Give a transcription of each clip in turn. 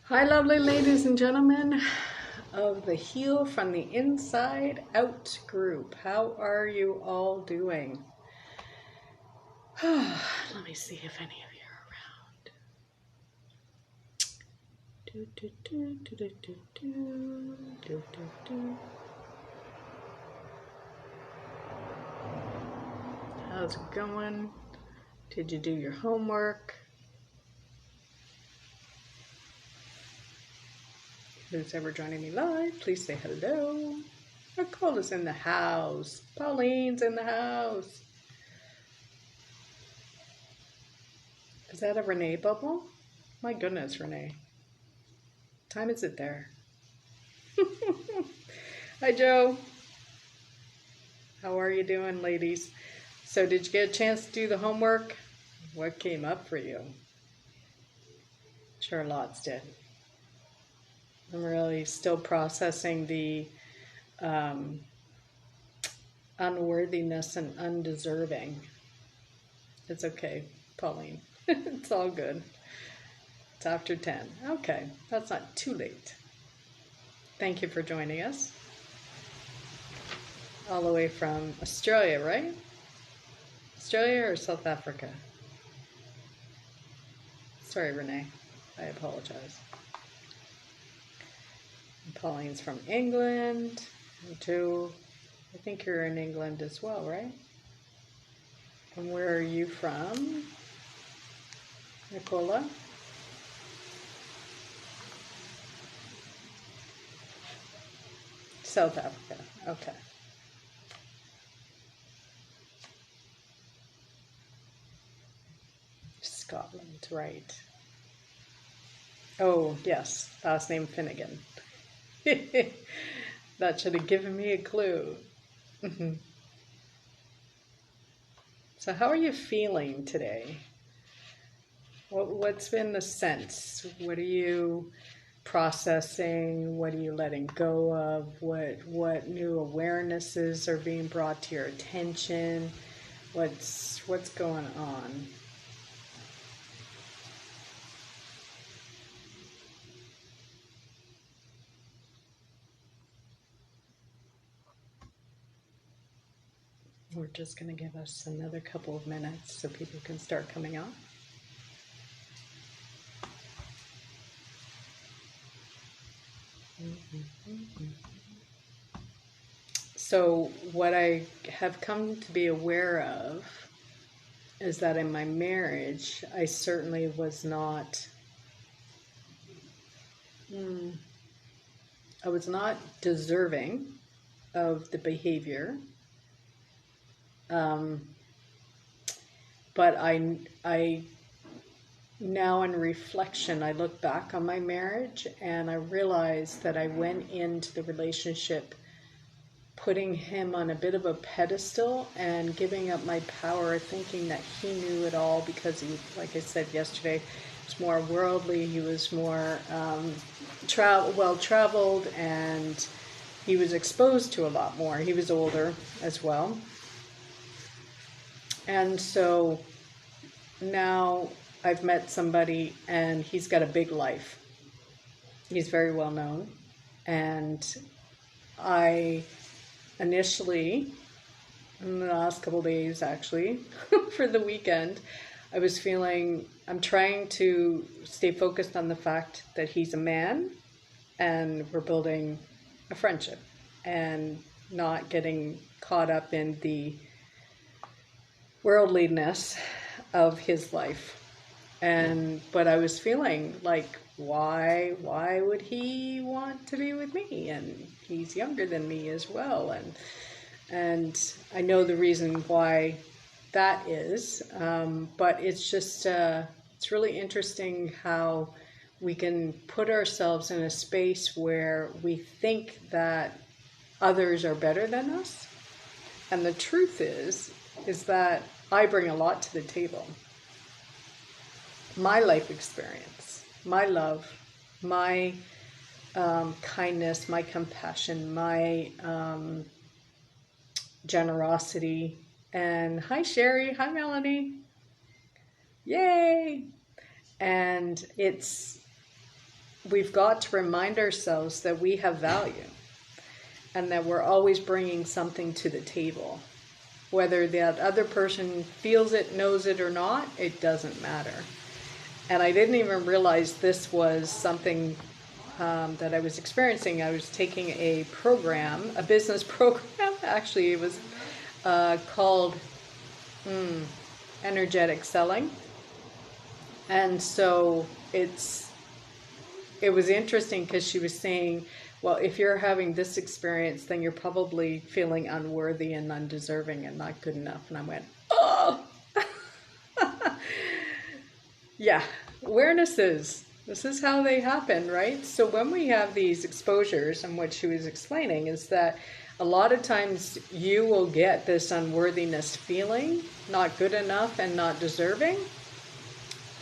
Hi, lovely ladies and gentlemen of the Heal from the Inside Out group. How are you all doing? Let me see if any of you are around. How's it going? Did you do your homework? Who's ever joining me live, please say hello. Nicola's in the house. Pauline's in the house. Is that a Renee bubble? My goodness, Renee. What time is it there? Hi, Joe. How are you doing, ladies? So did you get a chance to do the homework? What came up for you? Sure, lots did. I'm really still processing the unworthiness and undeserving. It's okay, Pauline. It's all good. It's after 10. Okay, that's not too late. Thank you for joining us. All the way from Australia, right? Australia or South Africa? Sorry, Renee. I apologize. Pauline's from England. And Joe, I think you're in England as well, right? And where are you from, Nicola? South Africa. Okay. Scotland, right. Oh, yes, last name Finnegan. That should have given me a clue. So how are you feeling today? What's been the sense? What are you processing? What are you letting go of? What new awarenesses are being brought to your attention? What's going on? We're just going to give us another couple of minutes so people can start coming on. So what I have come to be aware of is that in my marriage, I certainly was not, I was not deserving of the behavior. But I now in reflection, I look back on my marriage and I realize that I went into the relationship putting him on a bit of a pedestal and giving up my power, thinking that he knew it all because he, like I said yesterday, was more worldly, he was more well-traveled, and he was exposed to a lot more. He was older as well. And so now I've met somebody and he's got a big life. He's very well known. And I initially, in the last couple of days actually, for the weekend, I was feeling, I'm trying to stay focused on the fact that he's a man and we're building a friendship and not getting caught up in the worldliness of his life. But I was feeling like, why would he want to be with me? And he's younger than me as well. And I know the reason why that is, but it's just, it's really interesting how we can put ourselves in a space where we think that others are better than us. And the truth is that I bring a lot to the table. My life experience, my love, my kindness, my compassion, my generosity. And hi, Sherry. Hi, Melanie. Yay! And it's we've got to remind ourselves that we have value and that we're always bringing something to the table. Whether that other person feels it, knows it or not, it doesn't matter. And I didn't even realize this was something that I was experiencing. I was taking a program, a business program. Actually, it was called energetic selling. And so it was interesting because she was saying, well, if you're having this experience, then you're probably feeling unworthy and undeserving and not good enough. And I went, oh! Yeah, awarenesses. This is how they happen, right? So when we have these exposures, and what she was explaining is that a lot of times you will get this unworthiness feeling, not good enough and not deserving,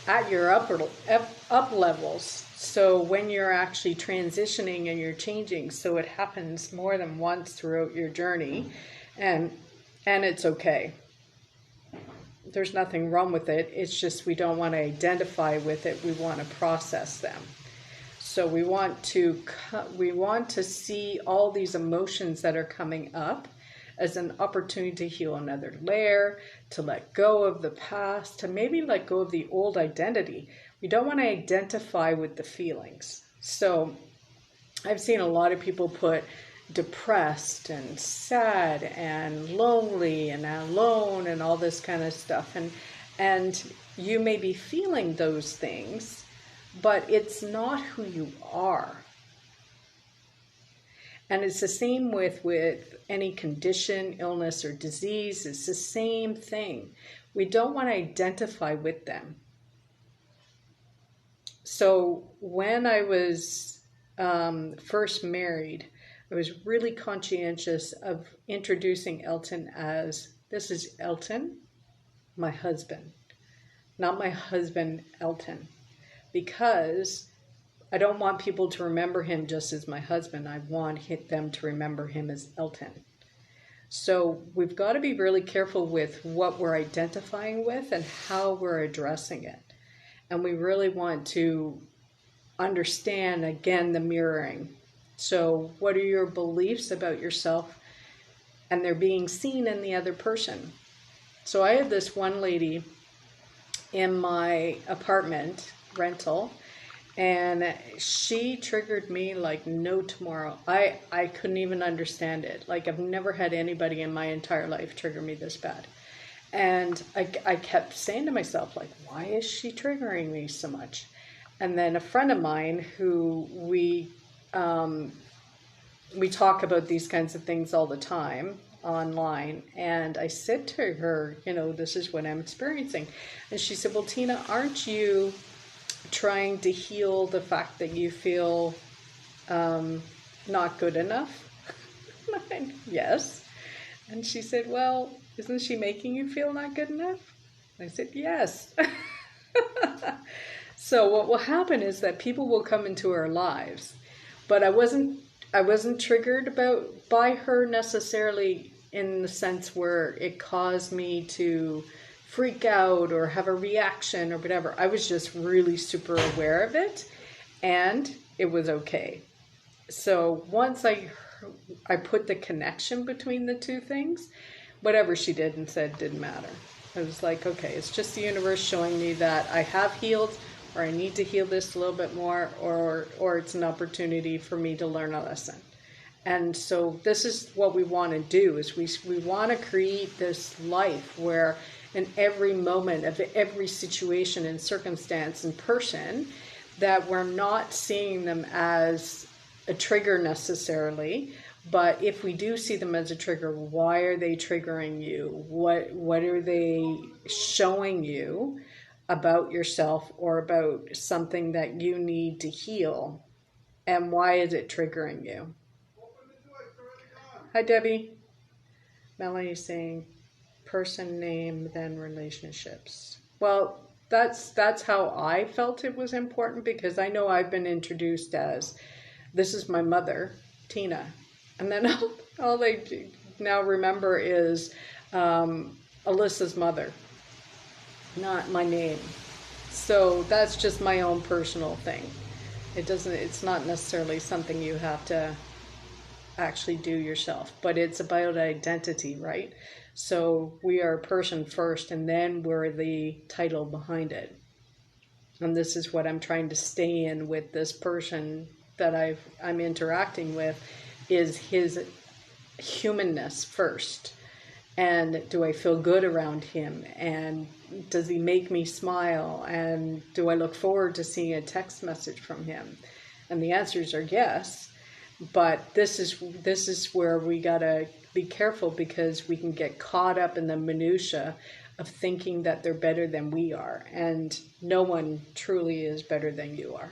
at your up levels. So when you're actually transitioning and you're changing, so it happens more than once throughout your journey, and it's okay. There's nothing wrong with it. It's just we don't want to identify with it. We want to process them. So we want to see all these emotions that are coming up as an opportunity to heal another layer, to let go of the past, to maybe let go of the old identity. We don't want to identify with the feelings. So I've seen a lot of people put depressed and sad and lonely and alone and all this kind of stuff. And you may be feeling those things, but it's not who you are. And it's the same with any condition, illness, or disease. It's the same thing. We don't want to identify with them. So when I was first married, I was really conscientious of introducing Elton as, this is Elton, my husband, not my husband, Elton, because I don't want people to remember him just as my husband. I want them to remember him as Elton. So we've got to be really careful with what we're identifying with and how we're addressing it. And we really want to understand, again, the mirroring. So what are your beliefs about yourself? And they're being seen in the other person. So I had this one lady in my apartment rental, and she triggered me like no tomorrow. I couldn't even understand it. Like, I've never had anybody in my entire life trigger me this bad. And I kept saying to myself, like, why is she triggering me so much? And then a friend of mine who we talk about these kinds of things all the time online. And I said to her, this is what I'm experiencing. And she said, well, Tina, aren't you trying to heal the fact that you feel not good enough? And yes. And she said, well, isn't she making you feel not good enough? I said, yes. So what will happen is that people will come into our lives, but I wasn't triggered by her necessarily in the sense where it caused me to freak out or have a reaction or whatever. I was just really super aware of it, and it was okay. So once I put the connection between the two things, whatever she did and said didn't matter. I was like, okay, it's just the universe showing me that I have healed, or I need to heal this a little bit more, or it's an opportunity for me to learn a lesson. And so this is what we want to do, is we want to create this life where in every moment of every situation and circumstance and person, that we're not seeing them as a trigger necessarily, but if we do see them as a trigger, why are they triggering you? What are they showing you about yourself or about something that you need to heal? And why is it triggering you? Hi, Debbie. Melanie's saying person, name, then relationships. Well, that's how I felt it was important, because I know I've been introduced as, this is my mother, Tina. And then all they now remember is Alyssa's mother, not my name. So that's just my own personal thing. It's not necessarily something you have to actually do yourself, but it's about identity, right? So we are a person first, and then we're the title behind it. And this is what I'm trying to stay in with this person that I'm interacting with, is his humanness first. And do I feel good around him? And does he make me smile? And do I look forward to seeing a text message from him? And the answers are yes. But this is where we gotta be careful, because we can get caught up in the minutia of thinking that they're better than we are. And no one truly is better than you are.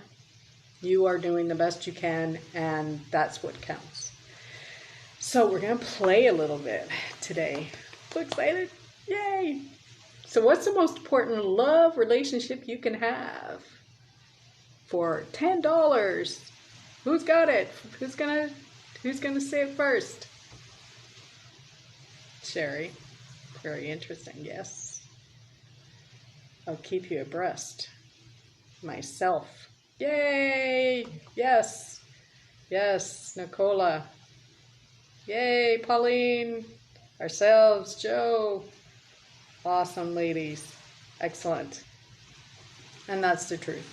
You are doing the best you can, and that's what counts. So we're going to play a little bit today. So excited. Yay! So what's the most important love relationship you can have? For $10. Who's got it? Who's gonna say it first? Sherry. Very interesting, yes. I'll keep you abreast. Myself. Yay! Yes. Yes, Nicola. Yay, Pauline. Ourselves, Joe. Awesome, ladies. Excellent. And that's the truth.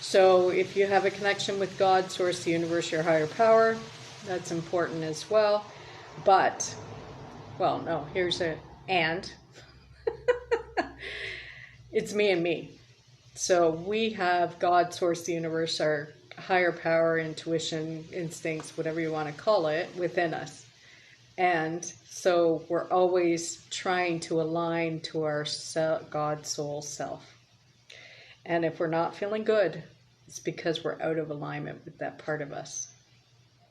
So if you have a connection with God, Source, the universe, your higher power, that's important as well. But, well, no, here's a and. It's me and me. So we have God, Source, the universe, our higher power, intuition, instincts, whatever you want to call it, within us. And so we're always trying to align to our God, soul, self. And if we're not feeling good, it's because we're out of alignment with that part of us.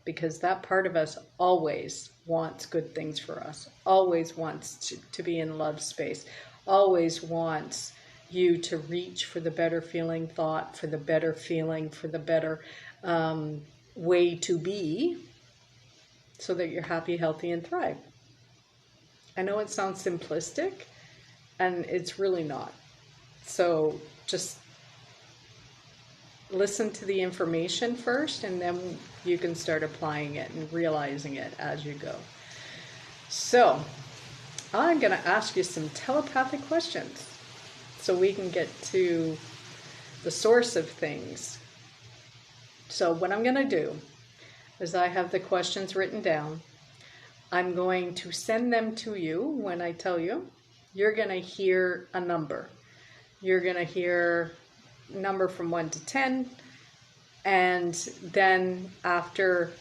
Because that part of us always wants good things for us, always wants to be in love space, always wants you to reach for the better feeling thought, for the better feeling, for the better way to be, so that you're happy, healthy, and thrive. I know it sounds simplistic, and it's really not. So just listen to the information first, and then you can start applying it and realizing it as you go. So I'm going to ask you some telepathic questions so we can get to the source of things. So what I'm going to do is I have the questions written down. I'm going to send them to you when I tell you. You're going to hear a number. You're going to hear a number from 1 to 10. And then after,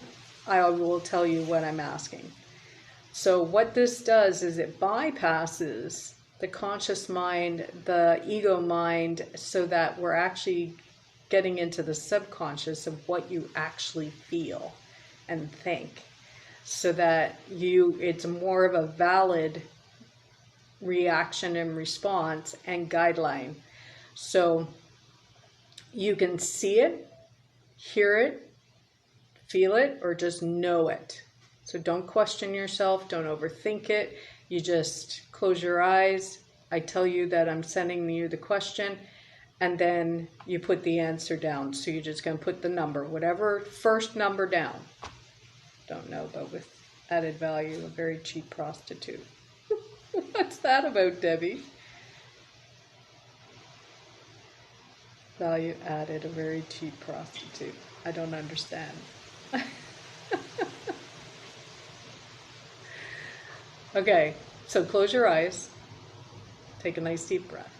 I will tell you what I'm asking. So what this does is it bypasses the conscious mind, the ego mind, so that we're actually getting into the subconscious of what you actually feel and think, so that it's more of a valid reaction and response and guideline. So you can see it, hear it, feel it, or just know it. So don't question yourself, don't overthink it. You just close your eyes. I tell you that I'm sending you the question, and then you put the answer down. So you're just going to put the number, whatever first number down. Don't know, but with added value, a very cheap prostitute. What's that about, Debbie? Value added, a very cheap prostitute. I don't understand. Okay, so close your eyes. Take a nice deep breath.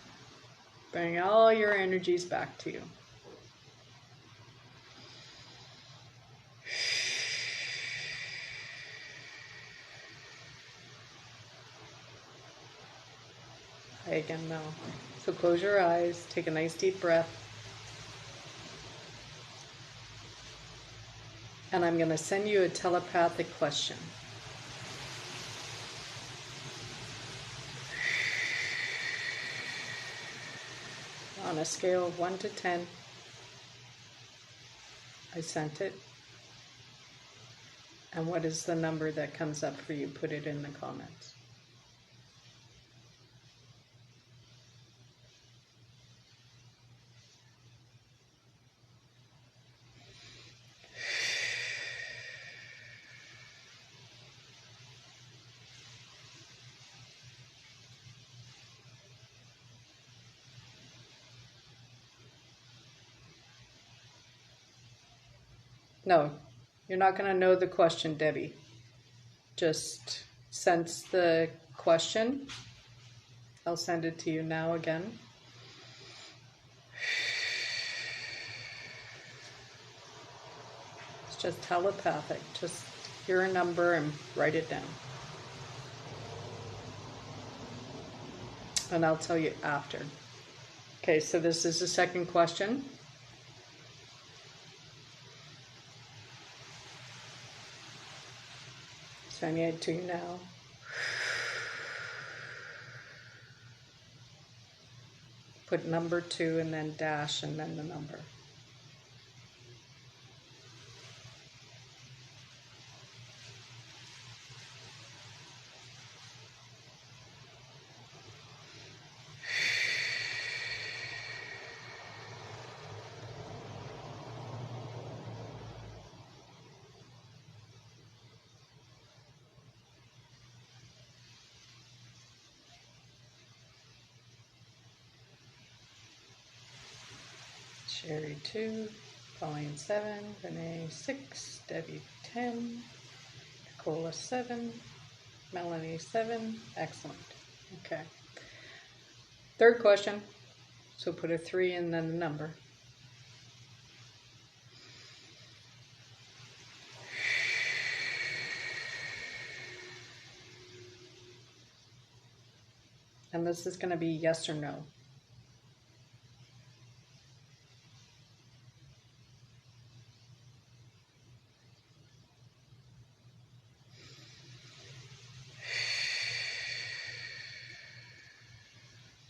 Bring all your energies back to you. Again, no. So close your eyes, take a nice deep breath. And I'm going to send you a telepathic question. On a scale of 1 to 10, I sent it. And what is the number that comes up for you? Put it in the comments. No, you're not going to know the question, Debbie. Just sense the question. I'll send it to you now again. It's just telepathic. Just hear a number and write it down. And I'll tell you after. Okay, so this is the second question. Sending it to you now. Put number 2 and then dash and then the number. Sherry 2, Pauline 7, Renee 6, Debbie 10, Nicola 7, Melanie 7. Excellent. Okay. Third question. So put a 3 and then the number. And this is going to be yes or no.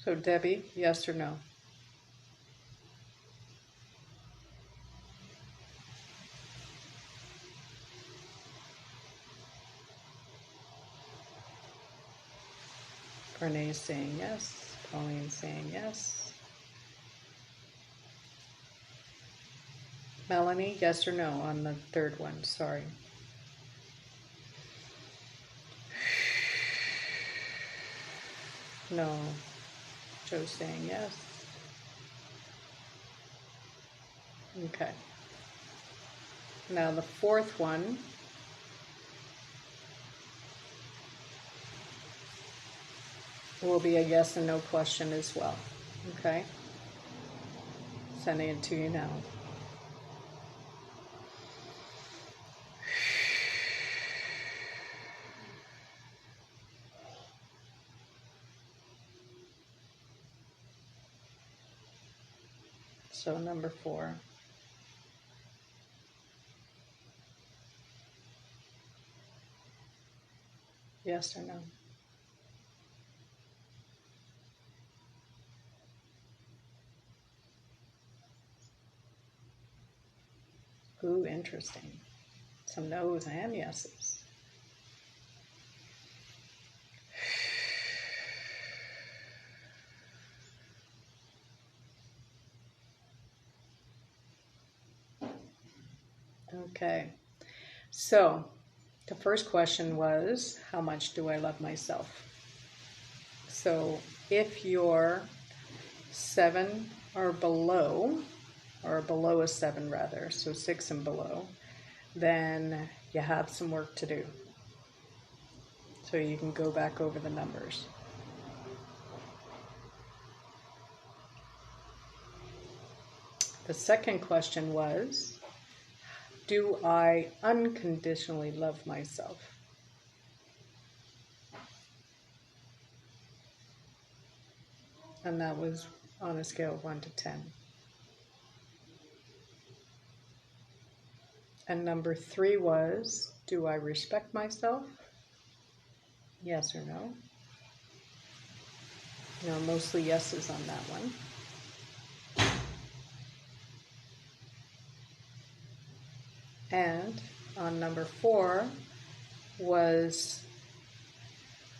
So Debbie, yes or no? Renee's saying yes. Pauline's saying yes. Melanie, yes or no on the third one? Sorry. No. Joe's saying yes. Okay. Now the fourth one. Will be a yes and no question as well. Okay. Sending it to you now. So number 4. Yes or no? Ooh, interesting. Some no's and yeses. Okay, so the first question was, how much do I love myself? So if you're 7 or below, or below a 7 rather, so 6 and below, then you have some work to do. So you can go back over the numbers. The second question was, do I unconditionally love myself? And that was on a scale of 1 to 10. And number 3 was, do I respect myself? Yes or no? No, mostly yeses on that one. And on number 4 was,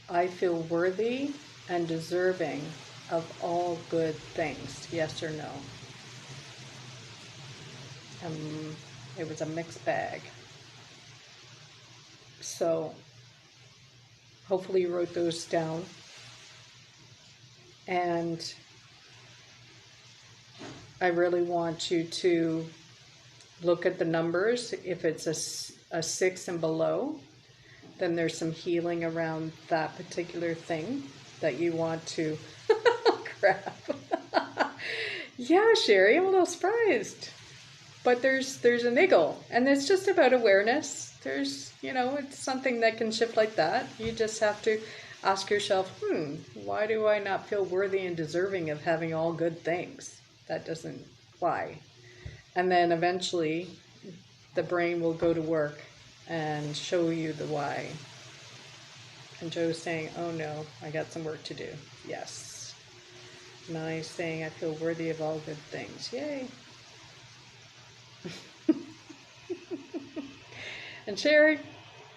I feel worthy and deserving of all good things, yes or no? It was a mixed bag. So hopefully you wrote those down. And I really want you to Look at the numbers. If it's a 6 and below, then there's some healing around that particular thing that you want to... Crap. Yeah, Sherry, I'm a little surprised. But there's a niggle, and it's just about awareness. There's, it's something that can shift like that. You just have to ask yourself, why do I not feel worthy and deserving of having all good things? That doesn't, why? And then eventually the brain will go to work and show you the why. And Joe's saying, oh no, I got some work to do. Yes. Melanie saying, I feel worthy of all good things. Yay. And Sherry,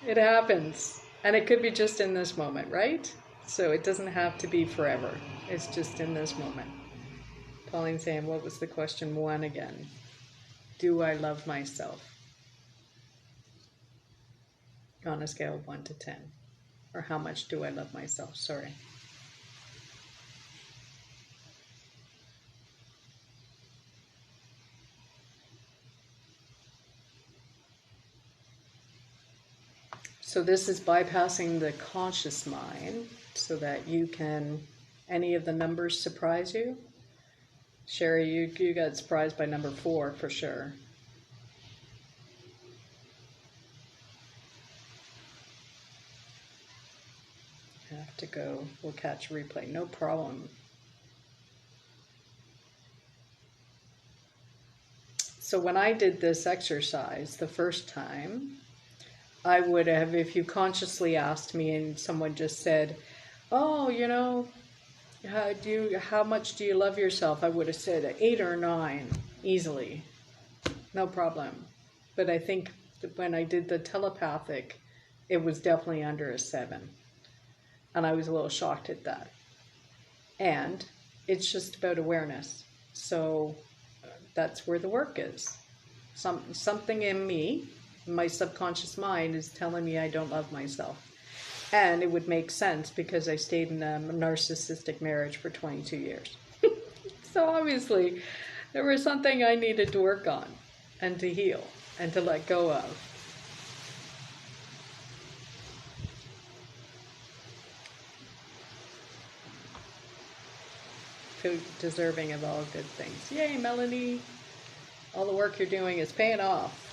it happens. And it could be just in this moment, right? So it doesn't have to be forever. It's just in this moment. Pauline saying, what was the question 1 again? Do I love myself? On a scale of 1 to 10. Or how much do I love myself? Sorry. So this is bypassing the conscious mind so that you can, any of the numbers surprise you? Sherry, you got surprised by number 4 for sure. I have to go. We'll catch a replay. No problem. So when I did this exercise the first time, I would have, if you consciously asked me and someone just said, oh, how much do you love yourself? I would have said 8 or 9 easily. No problem. But I think when I did the telepathic, it was definitely under a 7. And I was a little shocked at that. And it's just about awareness. So that's where the work is. Something in me, my subconscious mind, is telling me I don't love myself. And it would make sense because I stayed in a narcissistic marriage for 22 years. So obviously there was something I needed to work on and to heal and to let go of. Feel deserving of all good things. Yay, Melanie! All the work you're doing is paying off.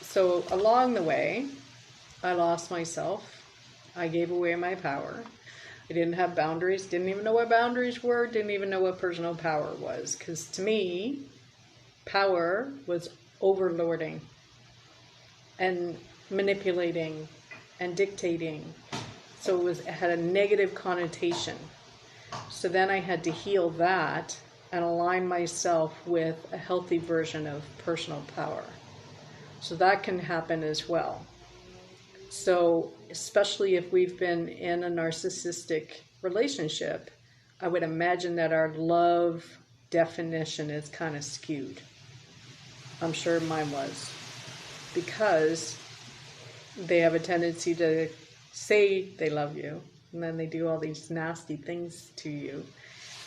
So along the way, I lost myself. I gave away my power. I didn't have boundaries, didn't even know what boundaries were, didn't even know what personal power was. Because to me, power was overlording and manipulating and dictating. So it had a negative connotation. So then I had to heal that and align myself with a healthy version of personal power. So that can happen as well. So especially if we've been in a narcissistic relationship, I would imagine that our love definition is kind of skewed. I'm sure mine was. Because they have a tendency to say they love you, and then they do all these nasty things to you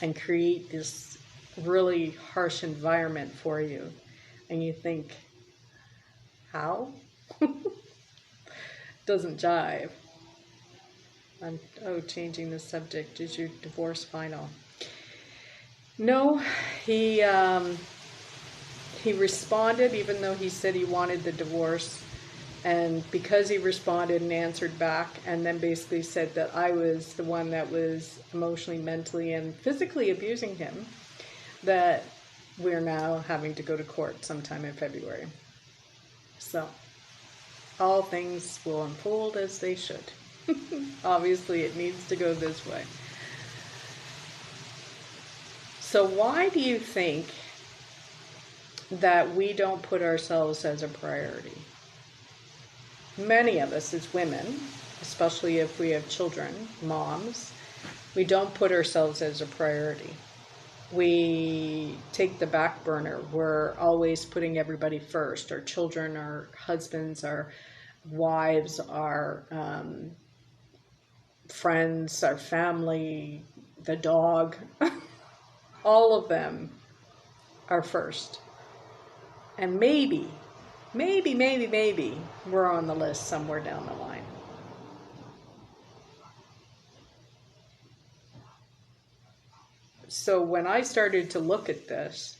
and create this really harsh environment for you. And you think, how? Doesn't jive. Changing the subject. Is your divorce final? No, he responded even though he said he wanted the divorce. And because he responded and answered back and then basically said that I was the one that was emotionally, mentally, and physically abusing him, that we're now having to go to court sometime in February. So all things will unfold as they should. Obviously, it needs to go this way. So why do you think that we don't put ourselves as a priority? Many of us as women, especially if we have children, moms, we don't put ourselves as a priority. We take the back burner. We're always putting everybody first. Our children, our husbands, our wives, our friends, our family, the dog. All of them are first. And maybe, maybe we're on the list somewhere down the line. So when I started to look at this,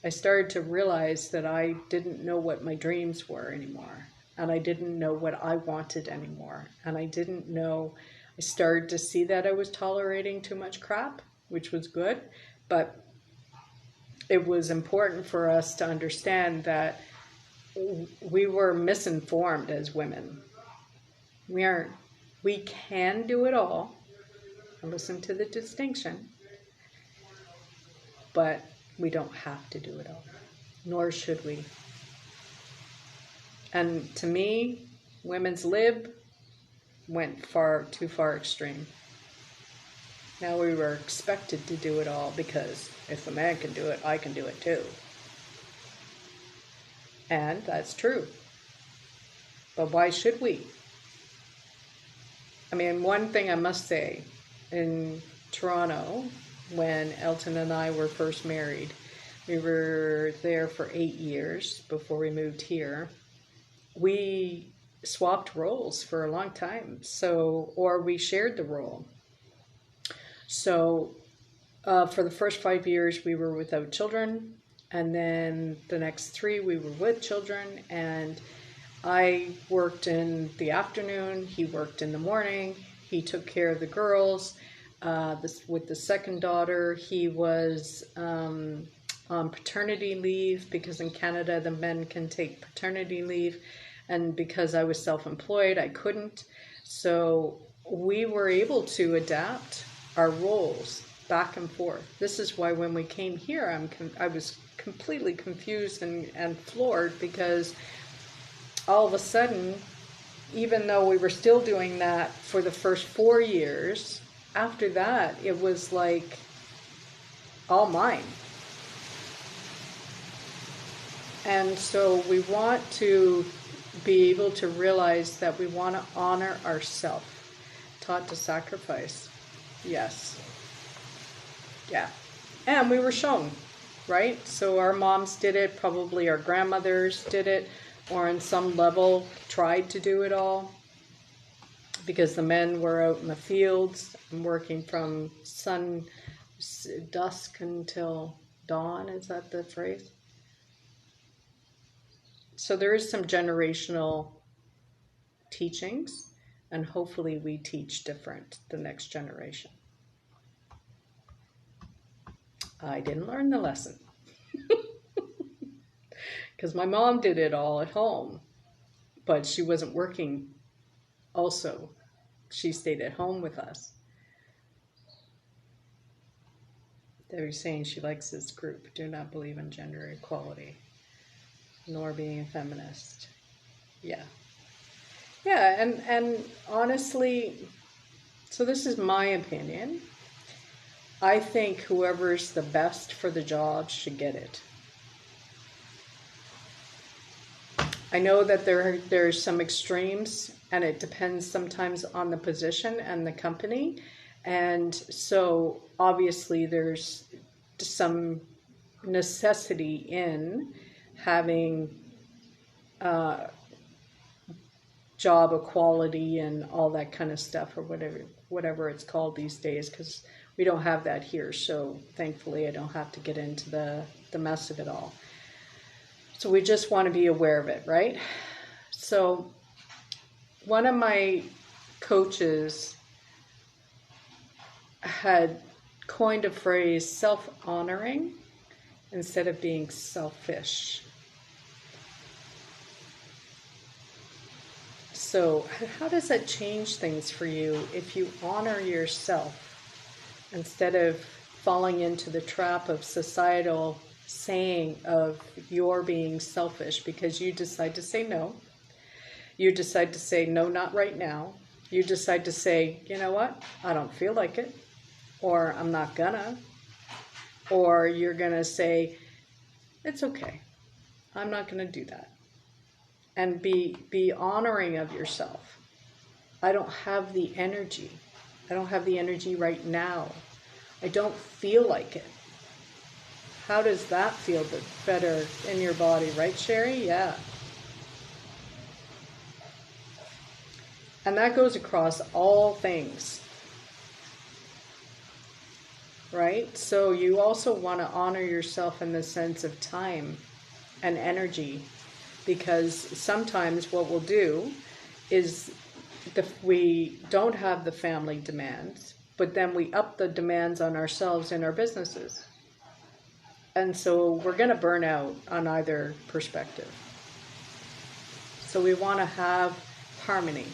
I started to realize that I didn't know what my dreams were anymore. And I didn't know what I wanted anymore. And I didn't know, I started to see that I was tolerating too much crap, which was good. But it was important for us to understand that we were misinformed as women. We can do it all. Listen to the distinction. But we don't have to do it all, nor should we. And to me, women's lib went too far extreme. Now we were expected to do it all because if a man can do it, I can do it too. And that's true. But why should we? I mean, one thing I must say, in Toronto, when Elton and I were first married, we were there for 8 years before we moved here. We swapped roles for a long time, or we shared the role. So for the first 5 years, we were without children, and then the next 3, we were with children, and I worked in the afternoon, he worked in the morning, he took care of the girls. With the second daughter, he was on paternity leave, because in Canada the men can take paternity leave, and because I was self-employed, I couldn't. So we were able to adapt our roles back and forth. This is why when we came here, I was completely confused and floored, because all of a sudden, even though we were still doing that for the first 4 years, after that, it was like all mine. And so we want to be able to realize that we want to honor ourselves. Taught to sacrifice. Yes. Yeah. And we were shown, right? So our moms did it, probably our grandmothers did it, or on some level tried to do it all. Because the men were out in the fields and working from dusk until dawn. Is that the phrase? So there is some generational teachings, and hopefully we teach different the next generation. I didn't learn the lesson. Because my mom did it all at home, but she wasn't working also. She stayed at home with us. They were saying she likes this group. Do not believe in gender equality, nor being a feminist. Yeah. Yeah, and honestly, so this is my opinion. I think whoever's the best for the job should get it. I know that there's some extremes, and it depends sometimes on the position and the company. And so obviously there's some necessity in having job equality and all that kind of stuff, or whatever it's called these days, because we don't have that here. So thankfully I don't have to get into the mess of it all. So we just want to be aware of it, right? So one of my coaches had coined a phrase, self-honoring instead of being selfish. So how does that change things for you if you honor yourself instead of falling into the trap of societal saying of you're being selfish because you decide to say no? You decide to say no, not right now. You decide to say, you know what, I don't feel like it, or I'm not gonna, or you're gonna say, it's okay, I'm not gonna do that. And be honoring of yourself. I don't have the energy. I don't have the energy right now. I don't feel like it. How does that feel better in your body, right, Sherry? Yeah. And that goes across all things, right? So you also want to honor yourself in the sense of time and energy, because sometimes what we'll do is we don't have the family demands, but then we up the demands on ourselves in our businesses. And so we're going to burn out on either perspective. So we want to have harmony.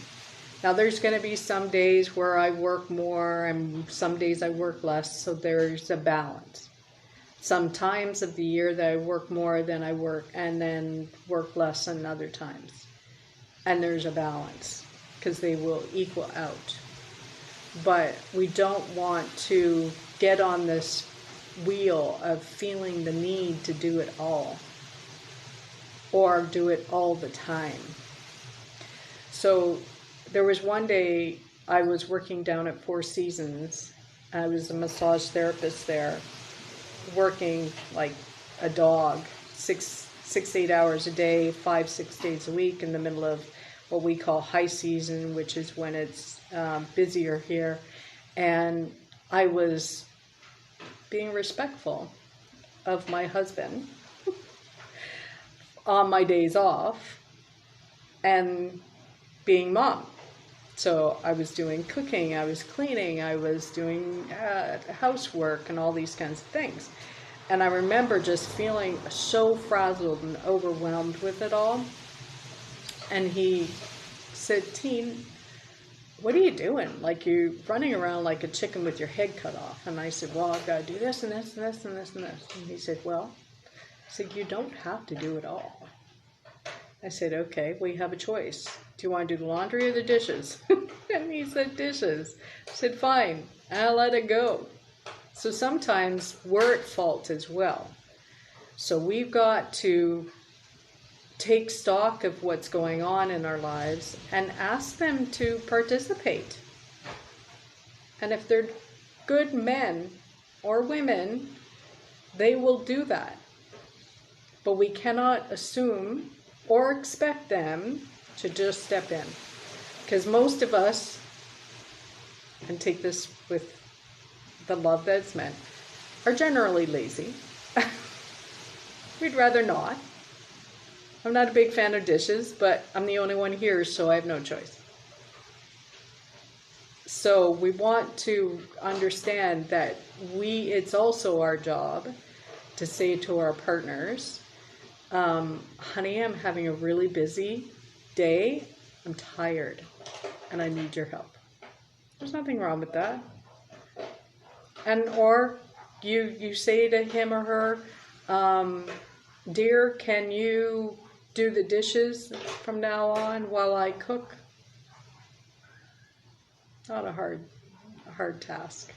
Now there's going to be some days where I work more and some days I work less, so there's a balance. Some times of the year that I work more than I work, and then work less than other times. And there's a balance, because they will equal out. But we don't want to get on this wheel of feeling the need to do it all, or do it all the time. So there was one day I was working down at Four Seasons. I was a massage therapist there, working like a dog, 8 hours a day, 5-6 days a week, in the middle of what we call high season, which is when it's busier here. And I was being respectful of my husband on my days off, and being mom. So I was doing cooking, I was cleaning, I was doing housework and all these kinds of things. And I remember just feeling so frazzled and overwhelmed with it all. And he said, "Teen, what are you doing? Like, you're running around like a chicken with your head cut off." And I said, "Well, I've got to do this and this and this and this and this." And he said, "You don't have to do it all." I said, "Okay, we have a choice. Do you want to do the laundry or the dishes?" And he said, "Dishes." I said, "Fine, I'll let it go." So sometimes we're at fault as well. So we've got to take stock of what's going on in our lives and ask them to participate. And if they're good men or women, they will do that. But we cannot assume or expect them to just step in. Because most of us, and take this with the love that it's meant, are generally lazy. We'd rather not. I'm not a big fan of dishes, but I'm the only one here, so I have no choice. So we want to understand that it's also our job to say to our partners, "Honey, I'm having a really busy day. I'm tired and I need your help." There's nothing wrong with that. And or you say to him or her, "Dear, can you do the dishes from now on while I cook?" Not a hard task.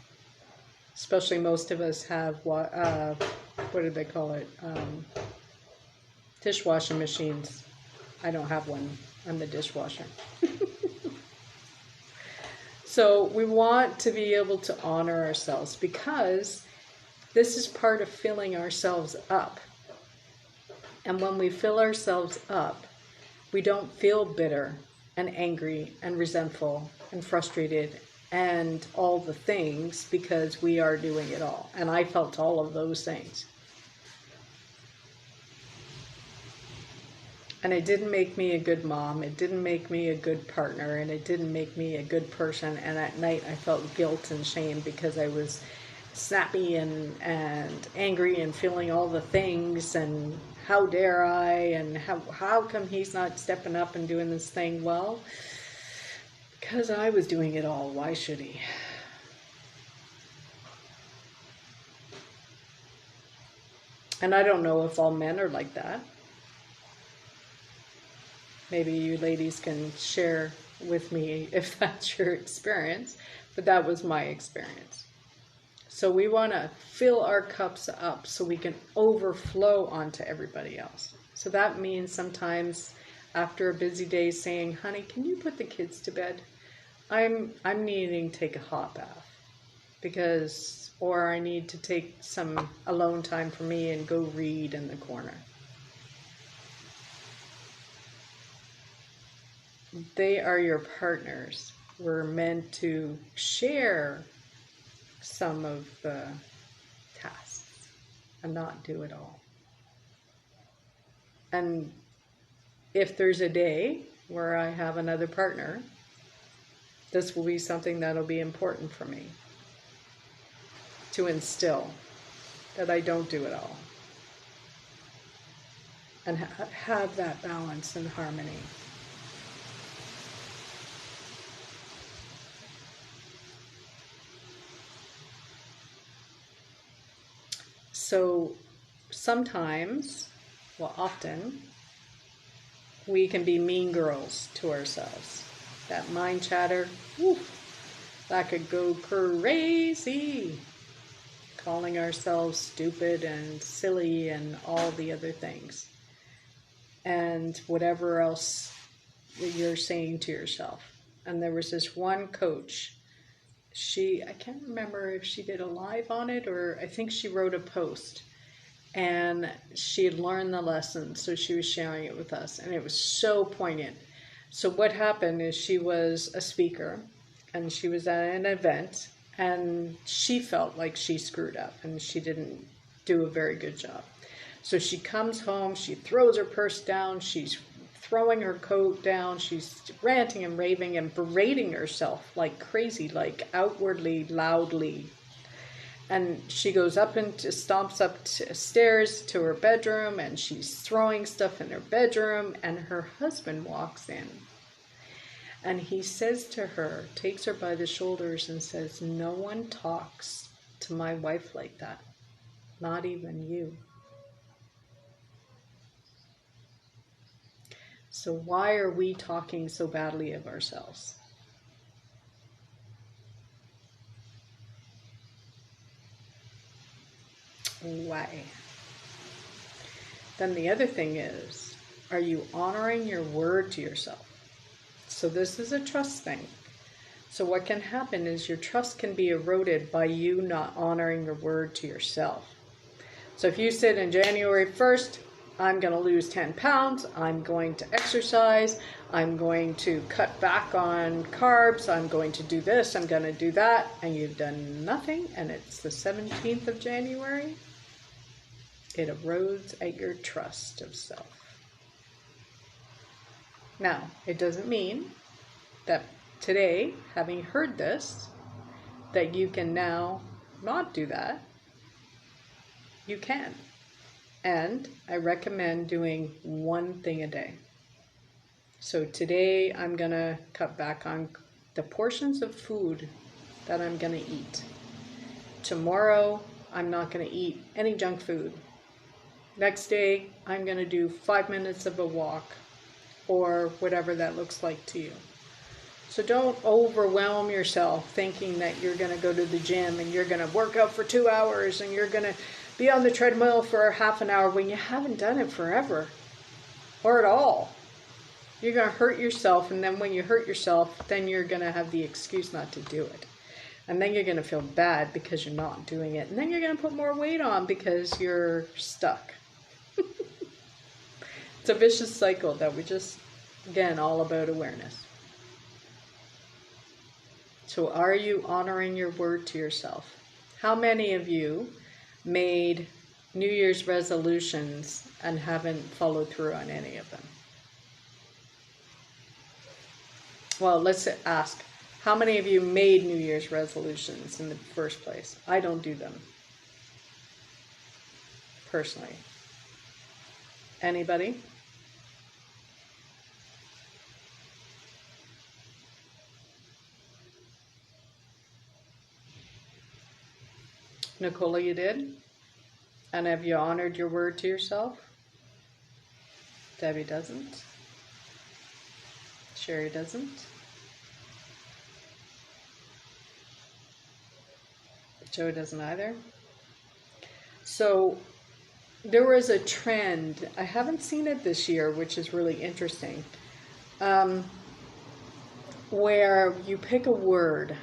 Especially most of us have what do they call it? Dishwashing machines. I don't have one. I'm the dishwasher. So we want to be able to honor ourselves, because this is part of filling ourselves up. And when we fill ourselves up, we don't feel bitter and angry and resentful and frustrated and all the things, because we are doing it all. And I felt all of those things. And it didn't make me a good mom, it didn't make me a good partner, and it didn't make me a good person. And at night I felt guilt and shame because I was snappy and angry and feeling all the things, and how dare I, and how come he's not stepping up and doing this thing? Well, because I was doing it all. Why should he? And I don't know if all men are like that. Maybe you ladies can share with me if that's your experience, but that was my experience. So we want to fill our cups up so we can overflow onto everybody else. So that means sometimes after a busy day saying, "Honey, can you put the kids to bed? I'm needing to take a hot bath." or I need to take some alone time for me and go read in the corner. They are your partners. We're meant to share some of the tasks and not do it all. And if there's a day where I have another partner, this will be something that'll be important for me to instill, that I don't do it all. And have that balance and harmony. So sometimes, well, often, we can be mean girls to ourselves. That mind chatter, whew, that could go crazy. Calling ourselves stupid and silly and all the other things. And whatever else you're saying to yourself. And there was this one coach, I can't remember if she did a live on it, or I think she wrote a post. And she had learned the lesson, so she was sharing it with us. And it was so poignant. So what happened is she was a speaker, and she was at an event, and she felt like she screwed up, and she didn't do a very good job. So she comes home, she throws her purse down, she's throwing her coat down, she's ranting and raving and berating herself like crazy, like outwardly, loudly. And she goes up and stomps upstairs to her bedroom, and she's throwing stuff in her bedroom, and her husband walks in. And he says to her, takes her by the shoulders and says, "No one talks to my wife like that, not even you." So why are we talking so badly of ourselves? Why? Then the other thing is, are you honoring your word to yourself? So this is a trust thing. So what can happen is your trust can be eroded by you not honoring your word to yourself. So if you said in January 1st, I'm going to lose 10 pounds, I'm going to exercise, I'm going to cut back on carbs, I'm going to do this, I'm going to do that, and you've done nothing, and it's the 17th of January, it erodes at your trust of self. Now, it doesn't mean that today, having heard this, that you can now not do that. You can. And I recommend doing one thing a day. So today I'm going to cut back on the portions of food that I'm going to eat. Tomorrow I'm not going to eat any junk food. Next day I'm going to do 5 minutes of a walk, or whatever that looks like to you. So don't overwhelm yourself thinking that you're going to go to the gym and you're going to work out for 2 hours and you're going to be on the treadmill for half an hour when you haven't done it forever or at all. You're going to hurt yourself, and then when you hurt yourself, then you're going to have the excuse not to do it. And then you're going to feel bad because you're not doing it. And then you're going to put more weight on because you're stuck. It's a vicious cycle that we just, again, all about awareness. So are you honoring your word to yourself? How many of you made New Year's resolutions and haven't followed through on any of them? Well, let's ask, how many of you made New Year's resolutions in the first place? I don't do them, personally. Anybody? Nicola, you did? And have you honored your word to yourself? Debbie doesn't. Sherry doesn't. Joe doesn't either. So there was a trend, I haven't seen it this year, which is really interesting, where you pick a word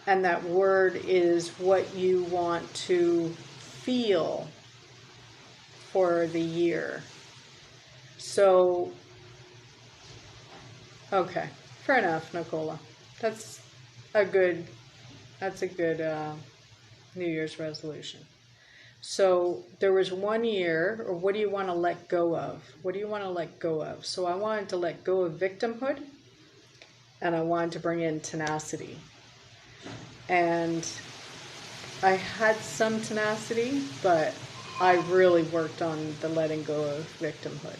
And that word is what you want to feel for the year. So, okay, fair enough, Nicola. That's a good New Year's resolution. So there was 1 year, or what do you want to let go of? What do you want to let go of? So I wanted to let go of victimhood, and I wanted to bring in tenacity. And I had some tenacity, but I really worked on the letting go of victimhood.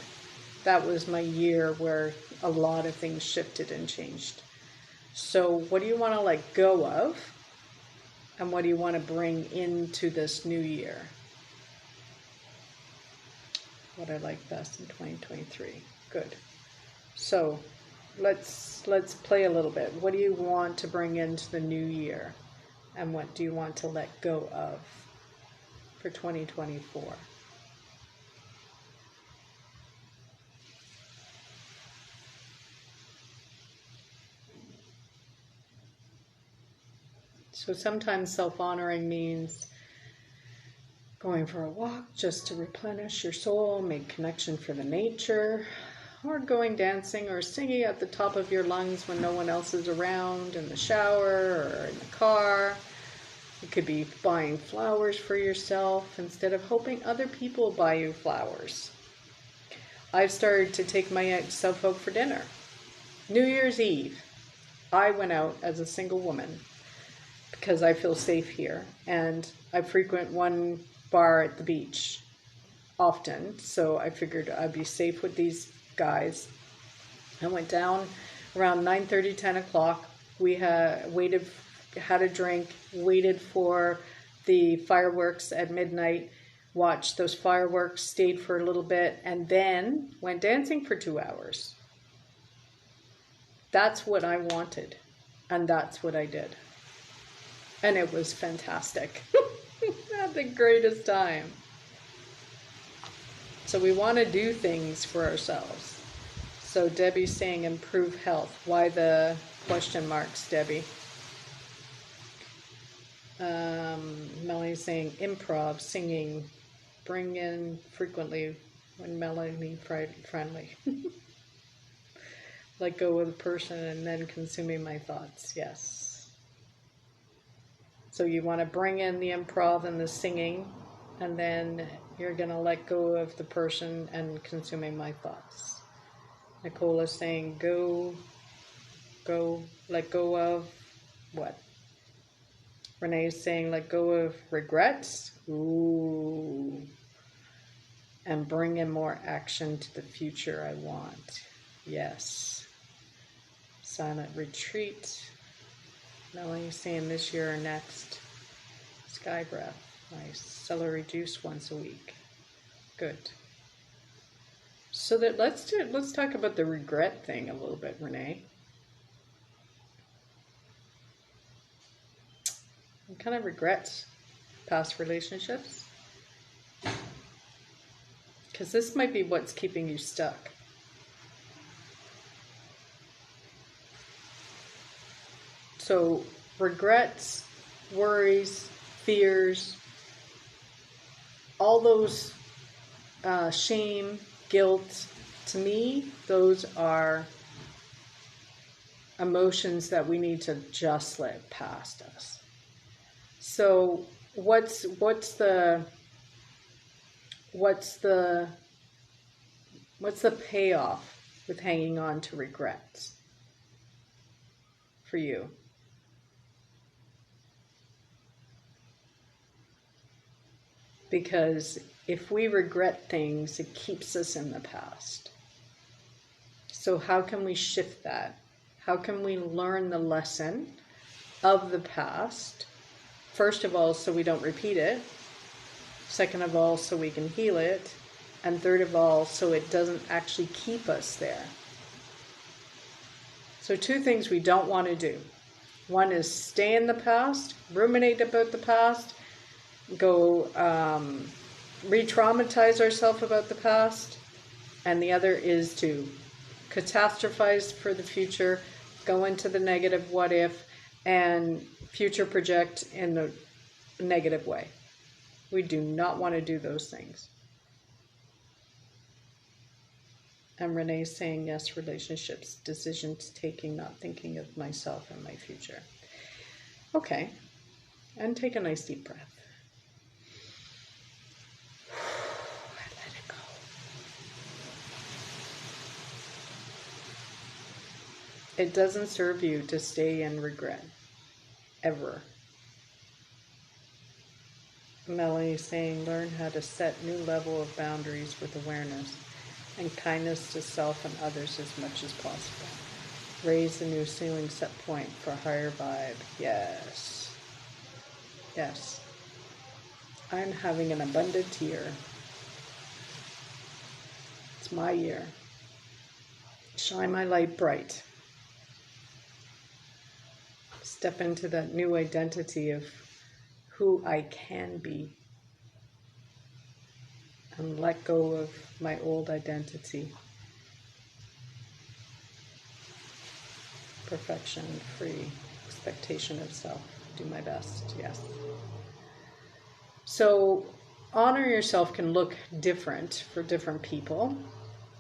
That was my year where a lot of things shifted and changed. So what do you want to let go of? And what do you want to bring into this new year? What I like best in 2023. Good. So let's play a little bit. What do you want to bring into the new year? And what do you want to let go of for 2024? So sometimes self-honoring means going for a walk just to replenish your soul, make connection for the nature, or going dancing or singing at the top of your lungs when no one else is around, in the shower or in the car. It could be buying flowers for yourself instead of hoping other people buy you flowers. I've started to take myself out for dinner. New Year's Eve, I went out as a single woman because I feel safe here, and I frequent one bar at the beach often, so I figured I'd be safe with these guys. I went down around 9:30, 10 o'clock. We had a drink, waited for the fireworks at midnight, watched those fireworks, stayed for a little bit, and then went dancing for 2 hours. That's what I wanted, and that's what I did. And it was fantastic. I had the greatest time. So we want to do things for ourselves. So Debbie's saying improve health. Why the question marks, Debbie? Melanie's saying improv, singing, bring in frequently when Melanie friendly. Let go of the person and then consuming my thoughts. Yes. So you want to bring in the improv and the singing, and then you're going to let go of the person and consuming my thoughts. Nicola's saying go, let go of what? Renee's saying let go of regrets. Ooh. And bring in more action to the future I want. Yes. Silent retreat. Melanie's saying this year or next. Sky breath. Nice. Celery juice once a week. Good. So that let's talk about the regret thing a little bit, Renee. What kind of regrets? Past relationships? Because this might be what's keeping you stuck. So regrets, worries, fears, all those shame, guilt, to me, those are emotions that we need to just let past us. So what's the payoff with hanging on to regrets for you? Because if we regret things, it keeps us in the past. So how can we shift that? How can we learn the lesson of the past? First of all, so we don't repeat it. Second of all, so we can heal it. And third of all, so it doesn't actually keep us there. So 2 things we don't want to do. One is stay in the past, ruminate about the past, go re-traumatize ourselves about the past, and the other is to catastrophize for the future, go into the negative what if, and future project in a negative way. We do not want to do those things. And Renee's saying yes, relationships, decisions taking, not thinking of myself and my future. Okay. And take a nice deep breath. And let it go. It doesn't serve you to stay in regret. Ever. Melanie's saying, learn how to set new level of boundaries with awareness and kindness to self and others as much as possible. Raise the new ceiling set point for higher vibe. Yes. Yes. I'm having an abundant year. It's my year. Shine my light bright. Step into that new identity of who I can be. And let go of my old identity. Perfection, free, expectation of self. Do my best, yes. So, honor yourself can look different for different people.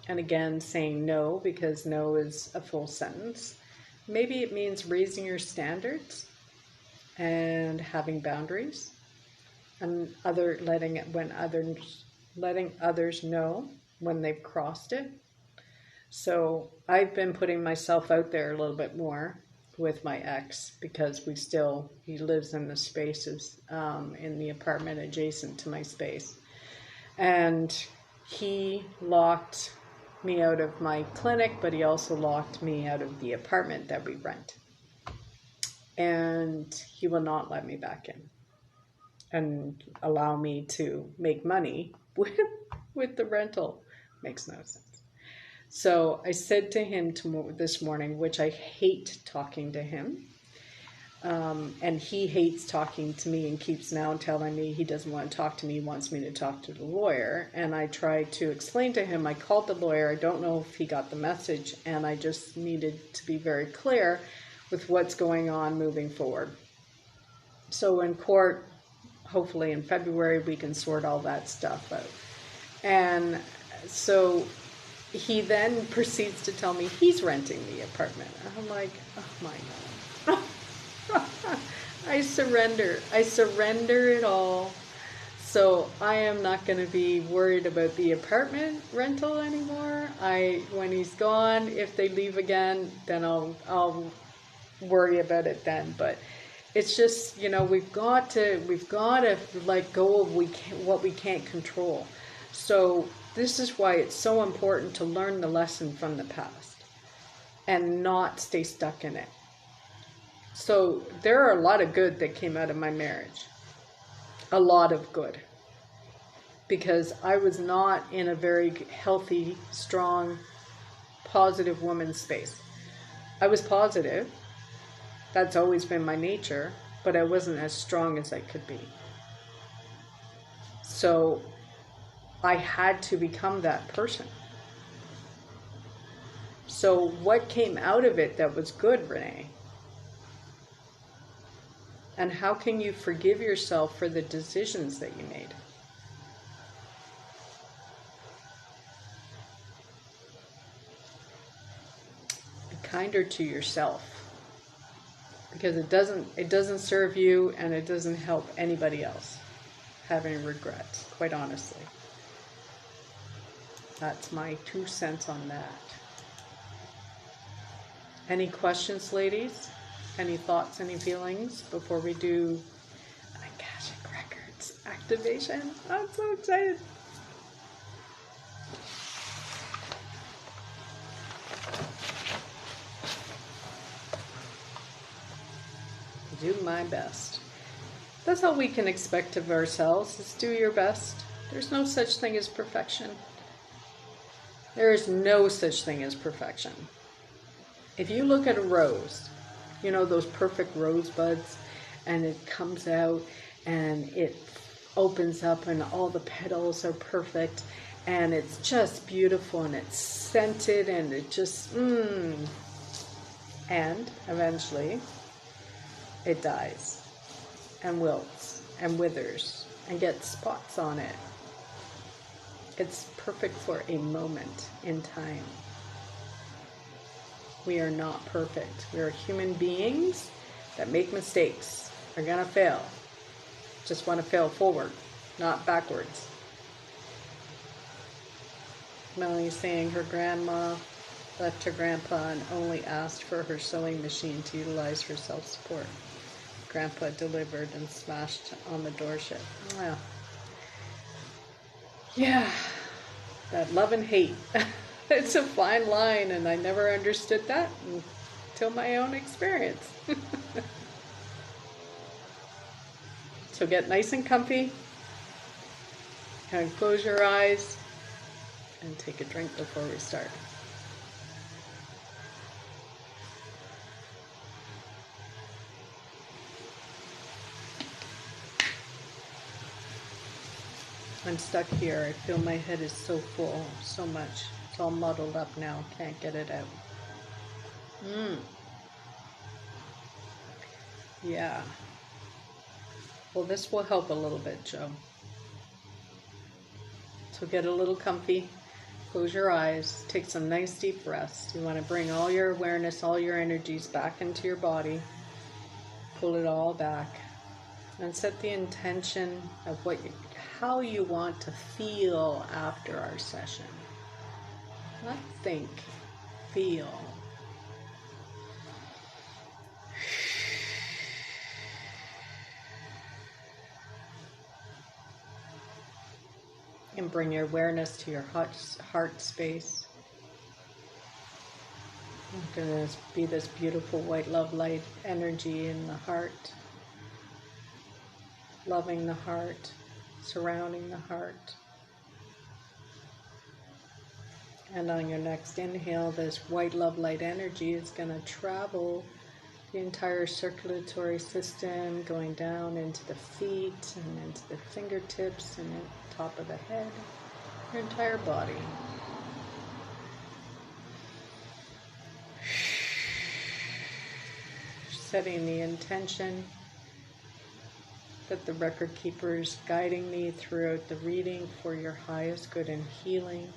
And again, saying no, because no is a full sentence. Maybe it means raising your standards and having boundaries. And letting others know when they've crossed it. So I've been putting myself out there a little bit more with my ex, because he lives in the spaces in the apartment adjacent to my space. And he locked me out of my clinic, but he also locked me out of the apartment that we rent. And he will not let me back in and allow me to make money with the rental. Makes no sense. So I said to him this morning, which I hate talking to him, and he hates talking to me and keeps now telling me he doesn't want to talk to me, he wants me to talk to the lawyer. And I tried to explain to him, I called the lawyer, I don't know if he got the message, and I just needed to be very clear with what's going on moving forward. So in court, hopefully in February, we can sort all that stuff out. And so he then proceeds to tell me he's renting the apartment. I'm like, oh my God. I surrender it all. So I am not going to be worried about the apartment rental anymore. When he's gone, if they leave again, then I'll worry about it then. But it's just, we've got to let go of what we can't control. So this is why it's so important to learn the lesson from the past and not stay stuck in it. So there are a lot of good that came out of my marriage. A lot of good. Because I was not in a very healthy, strong, positive woman space. I was positive. That's always been my nature. But I wasn't as strong as I could be. So I had to become that person. So what came out of it that was good, Renee? And how can you forgive yourself for the decisions that you made? Be kinder to yourself. Because it doesn't serve you, and it doesn't help anybody else having regrets, quite honestly. That's my 2 cents on that. Any questions, ladies? Any thoughts, any feelings before we do Akashic Records activation? I'm so excited. Do my best. That's all we can expect of ourselves, is do your best. There's no such thing as perfection. There is no such thing as perfection. If you look at a rose, those perfect rosebuds, and it comes out and it opens up and all the petals are perfect and it's just beautiful and it's scented and it just, And eventually it dies and wilts and withers and gets spots on it. It's perfect for a moment in time. We are not perfect. We are human beings that make mistakes. Are gonna fail. Just want to fail forward, not backwards. Melanie's saying her grandma left her grandpa and only asked for her sewing machine to utilize for self-support. Grandpa delivered and smashed on the doorstep. Well, yeah, that love and hate. It's a fine line, and I never understood that until my own experience. So get nice and comfy, and close your eyes, and take a drink before we start. I'm stuck here. I feel my head is so full, so much. It's all muddled up now. Can't get it out. Yeah. Well, this will help a little bit, Joe. So get a little comfy. Close your eyes. Take some nice deep breaths. You want to bring all your awareness, all your energies back into your body. Pull it all back. And set the intention of how you want to feel after our session. Not think, feel. And bring your awareness to your heart space. It's going to be this beautiful white love light energy in the heart. Loving the heart, surrounding the heart. And on your next inhale, this white love light energy is going to travel the entire circulatory system, going down into the feet and into the fingertips and the top of the head, your entire body. Setting the intention that the record keeper is guiding me throughout the reading for your highest good and healing.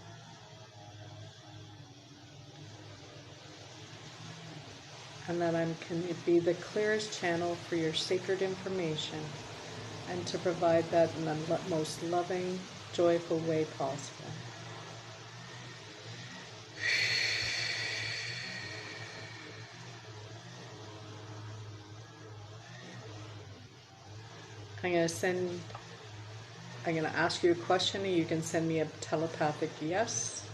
And that I can be the clearest channel for your sacred information and to provide that in the most loving, joyful way possible. I'm going to ask you a question, and you can send me a telepathic yes.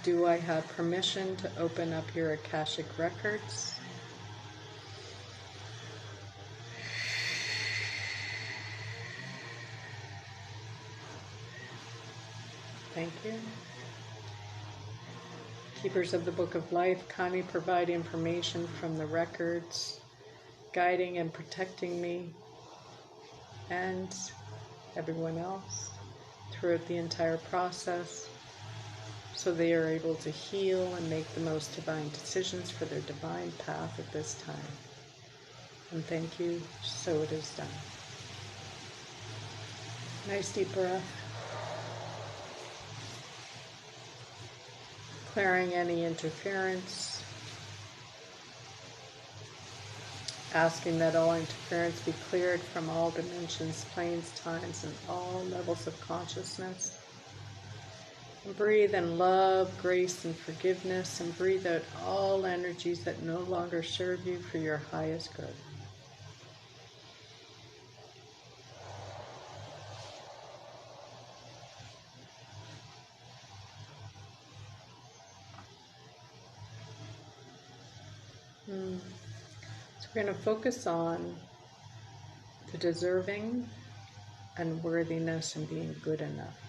Do I have permission to open up your Akashic records? Thank you. Keepers of the Book of Life, kindly provide information from the records, guiding and protecting me and everyone else throughout the entire process, so they are able to heal and make the most divine decisions for their divine path at this time. And thank you, so it is done. Nice deep breath. Clearing any interference. Asking that all interference be cleared from all dimensions, planes, times, and all levels of consciousness. And breathe in love, grace, and forgiveness, and breathe out all energies that no longer serve you for your highest good. So we're going to focus on the deserving and worthiness and being good enough.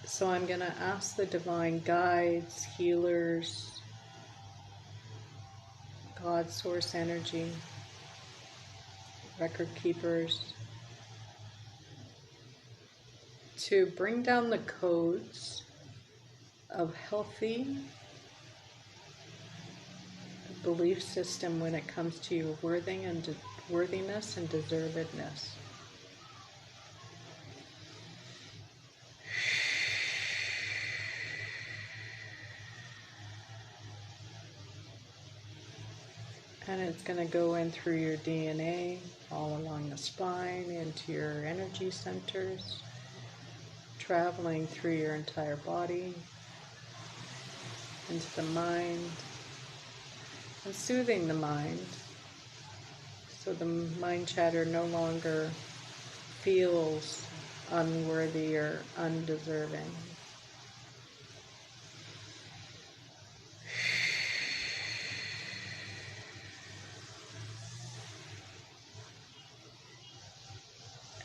So I'm going to ask the divine guides, healers, God source energy, record keepers, to bring down the codes of healthy belief system when it comes to your worthiness and deservedness. And it's going to go in through your DNA, all along the spine, into your energy centers, traveling through your entire body, into the mind, and soothing the mind, so the mind chatter no longer feels unworthy or undeserving.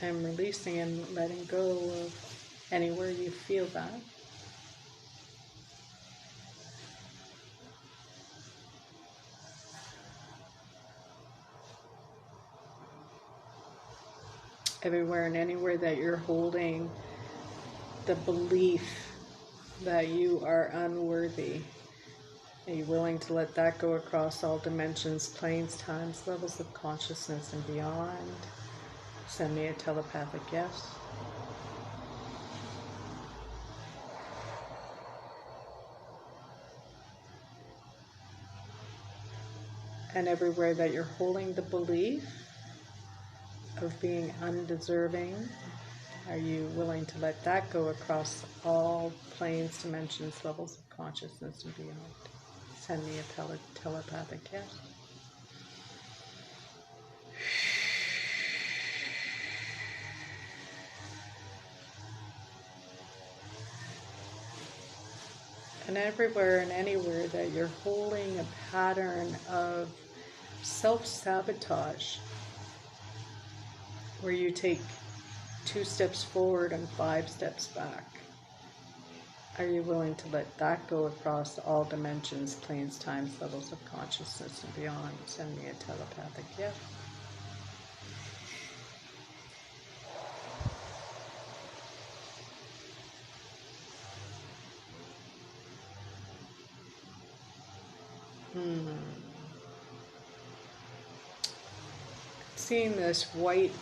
And releasing and letting go of anywhere you feel that. Everywhere and anywhere that you're holding the belief that you are unworthy. Are you willing to let that go across all dimensions, planes, times, levels of consciousness, and beyond? Send me a telepathic yes. And everywhere that you're holding the belief of being undeserving, are you willing to let that go across all planes, dimensions, levels of consciousness, and beyond? Send me a telepathic yes. And everywhere and anywhere that you're holding a pattern of self-sabotage, where you take 2 steps forward and 5 steps back, are you willing to let that go across all dimensions, planes, times, levels of consciousness, and beyond? Send me a telepathic yes. Seeing this white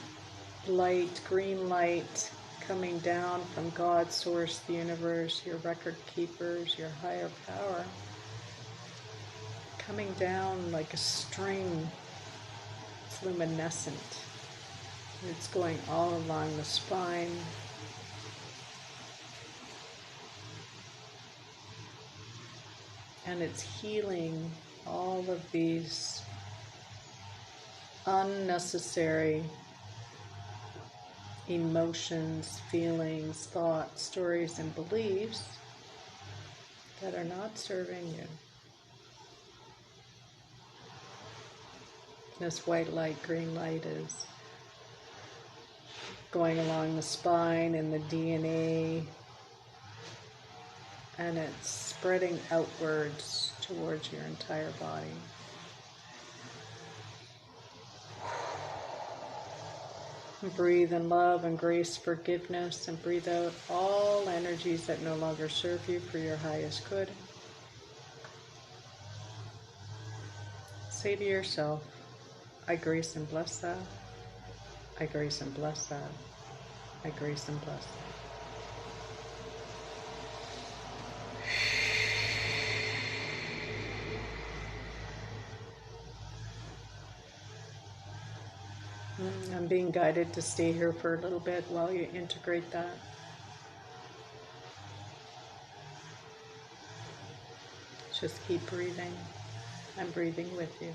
light, green light coming down from God, Source, the universe, your record keepers, your higher power, coming down like a string. It's luminescent. It's going all along the spine. And it's healing all of these unnecessary emotions, feelings, thoughts, stories, and beliefs that are not serving you. This white light, green light is going along the spine and the DNA, and it's spreading outwards towards your entire body. And breathe in love and grace, forgiveness, and breathe out all energies that no longer serve you for your highest good. Say to yourself, I grace and bless that. I grace and bless that. I grace and bless that. I'm being guided to stay here for a little bit while you integrate that. Just keep breathing. I'm breathing with you.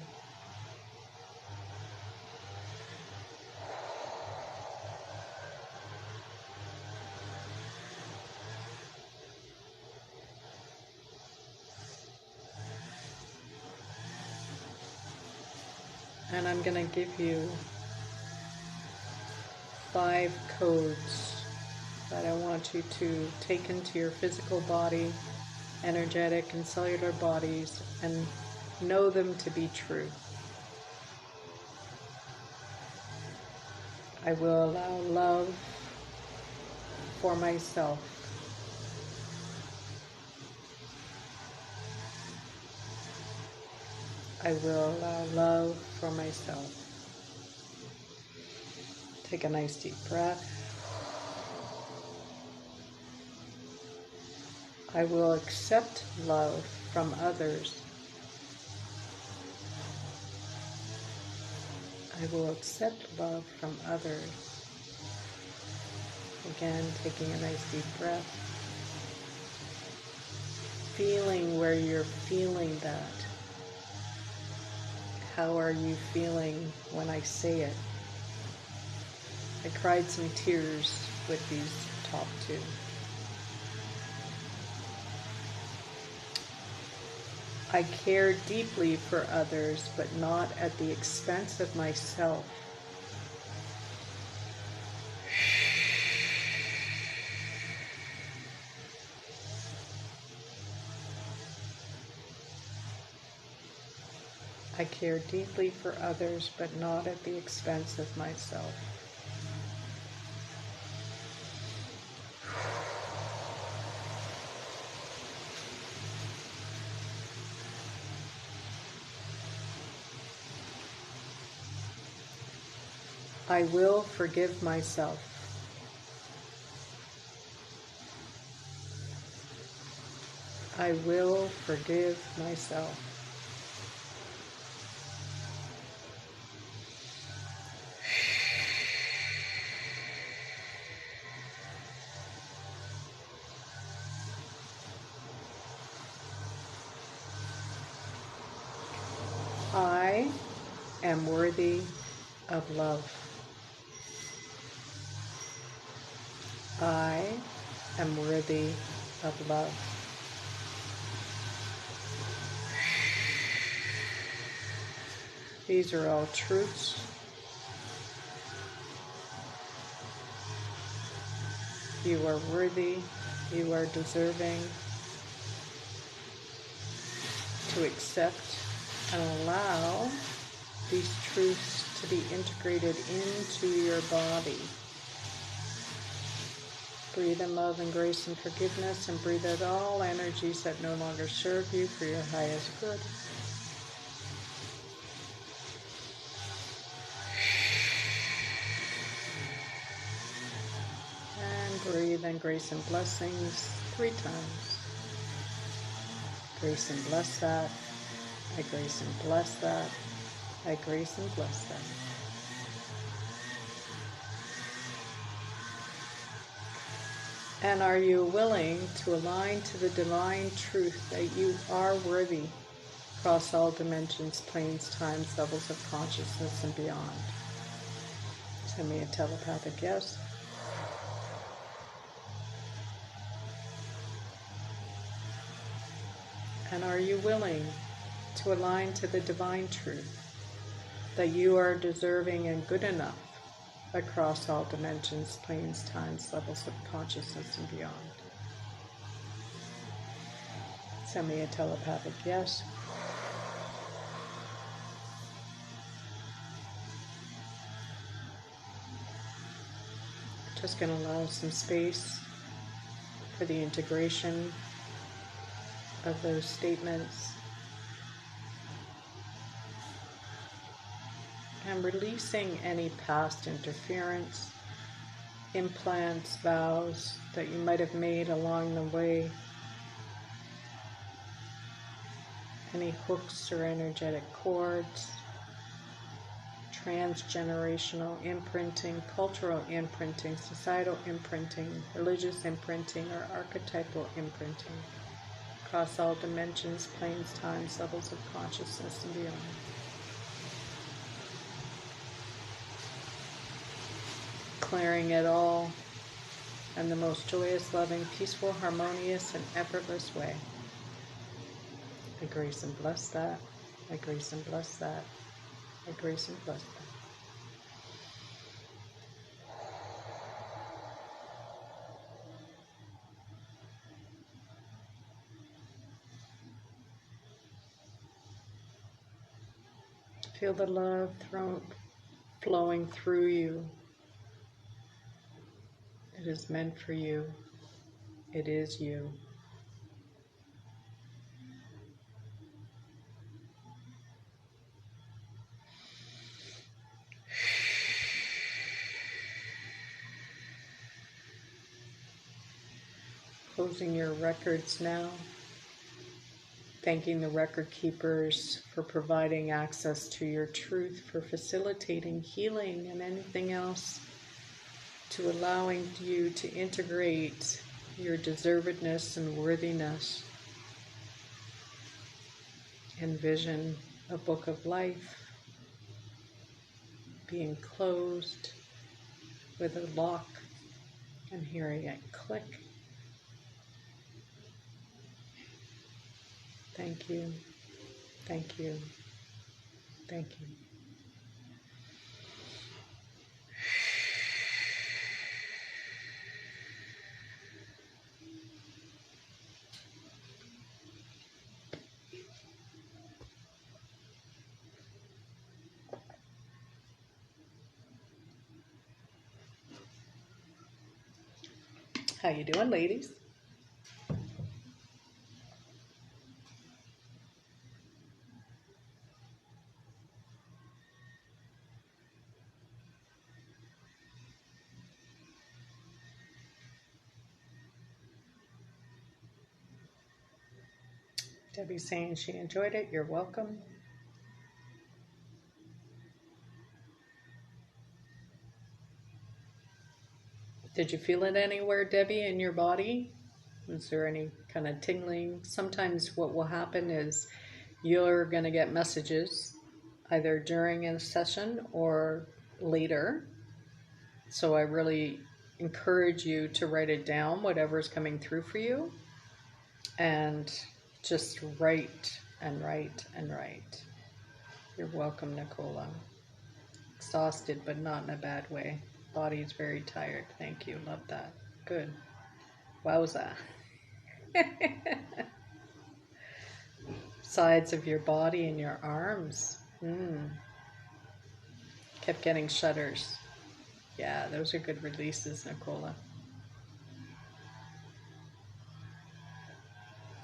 And I'm going to give you 5 codes that I want you to take into your physical body, energetic and cellular bodies, and know them to be true. I will allow love for myself. I will allow love for myself. Take a nice deep breath. I will accept love from others. I will accept love from others. Again, taking a nice deep breath. Feeling where you're feeling that. How are you feeling when I say it? I cried some tears with these top two. I care deeply for others, but not at the expense of myself. I care deeply for others, but not at the expense of myself. I will forgive myself. I will forgive myself. I am worthy of love. I am worthy of love. These are all truths. You are worthy. You are deserving to accept and allow these truths to be integrated into your body. Breathe in love and grace and forgiveness, and breathe out all energies that no longer serve you for your highest good. And breathe in grace and blessings 3 times. Grace and bless that. I grace and bless that. I grace and bless that. And are you willing to align to the divine truth that you are worthy across all dimensions, planes, times, levels of consciousness, and beyond? Send me a telepathic yes. And are you willing to align to the divine truth that you are deserving and good enough across all dimensions, planes, times, levels of consciousness, and beyond? Send me a telepathic yes. Just going to allow some space for the integration of those statements. And releasing any past interference, implants, vows that you might have made along the way. Any hooks or energetic cords, transgenerational imprinting, cultural imprinting, societal imprinting, religious imprinting, or archetypal imprinting across all dimensions, planes, times, levels of consciousness, and beyond. Clearing it all in the most joyous, loving, peaceful, harmonious, and effortless way. I grace and bless that. I grace and bless that. I grace and bless that. Feel the love flowing through you. It is meant for you. It is you. . Closing your records now. Thanking the record keepers for providing access to your truth, for facilitating healing and anything else, to allowing you to integrate your deservedness and worthiness. Envision a book of life being closed with a lock and hearing it click. Thank you, thank you, thank you. How you doing, ladies? Debbie's saying she enjoyed it. You're welcome. Did you feel it anywhere, Debbie, in your body? Was there any kind of tingling? Sometimes what will happen is you're going to get messages either during a session or later. So I really encourage you to write it down, whatever's coming through for you, and just write and write and write. You're welcome, Nicola. Exhausted, but not in a bad way. Body's very tired. Thank you. Love that. Good. Wowza. Sides of your body and your arms. Kept getting shudders. Yeah, those are good releases, Nicola.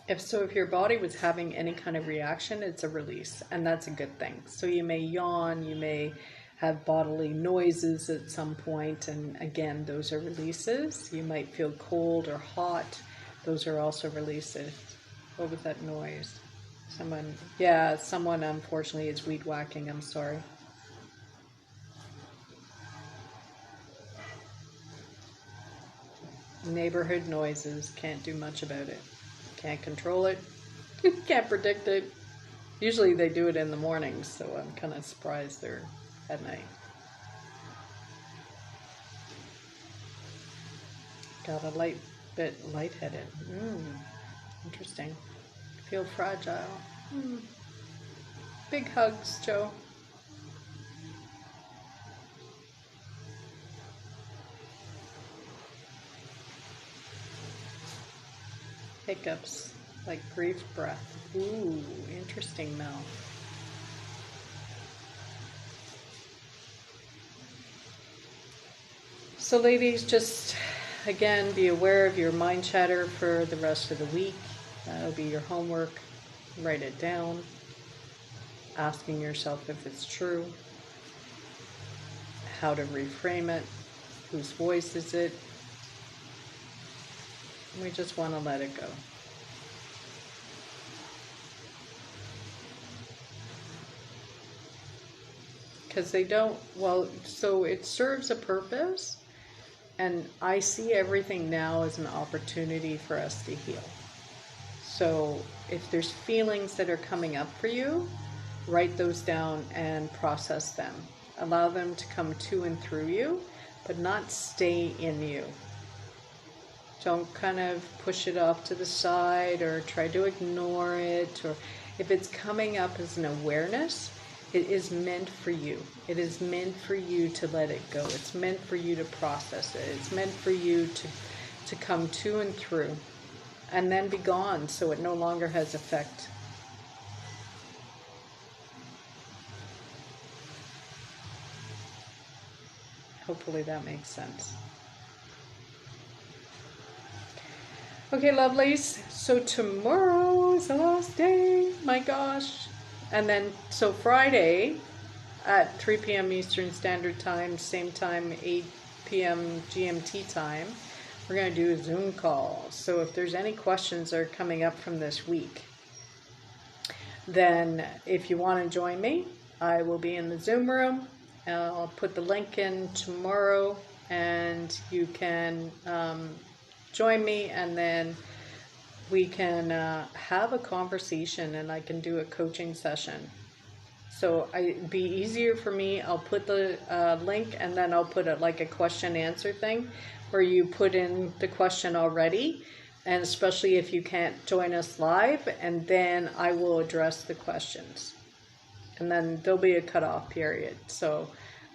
If your body was having any kind of reaction, it's a release, and that's a good thing. So you may yawn, you may have bodily noises at some point, and again, those are releases. You might feel cold or hot. Those are also releases. What was that noise? Someone unfortunately is weed whacking. I'm sorry. Neighborhood noises, can't do much about it. Can't control it. Can't predict it. Usually they do it in the mornings, so I'm kind of surprised they're at night. Got a bit lightheaded. Interesting. Feel fragile. Big hugs, Joe. Hiccups, like grief breath. Ooh, interesting, Mel. So ladies, just again, be aware of your mind chatter for the rest of the week. That'll be your homework. Write it down. Asking yourself if it's true. How to reframe it. Whose voice is it? We just want to let it go. Because they don't, so it serves a purpose, and I see everything now as an opportunity for us to heal. So if there's feelings that are coming up for you, write those down and process them. Allow them to come to and through you, but not stay in you. Don't kind of push it off to the side or try to ignore it. Or if it's coming up as an awareness, it is meant for you. It is meant for you to let it go. It's meant for you to process it. It's meant for you to come to and through and then be gone so it no longer has effect. Hopefully that makes sense. Okay, lovelies, so tomorrow is the last day, my gosh. And then, so Friday at 3 p.m. Eastern Standard Time, same time, 8 p.m. GMT time, We're going to do a Zoom call. So if there's any questions that are coming up from this week, then if you want to join me, I will be in the Zoom room. I'll put the link in tomorrow, and you can join me, and then we can have a conversation, and I can do a coaching session. So it'd be easier for me. I'll put the link, and then I'll put it like a question answer thing where you put in the question already, and especially if you can't join us live, and then I will address the questions. And then there'll be a cutoff period. So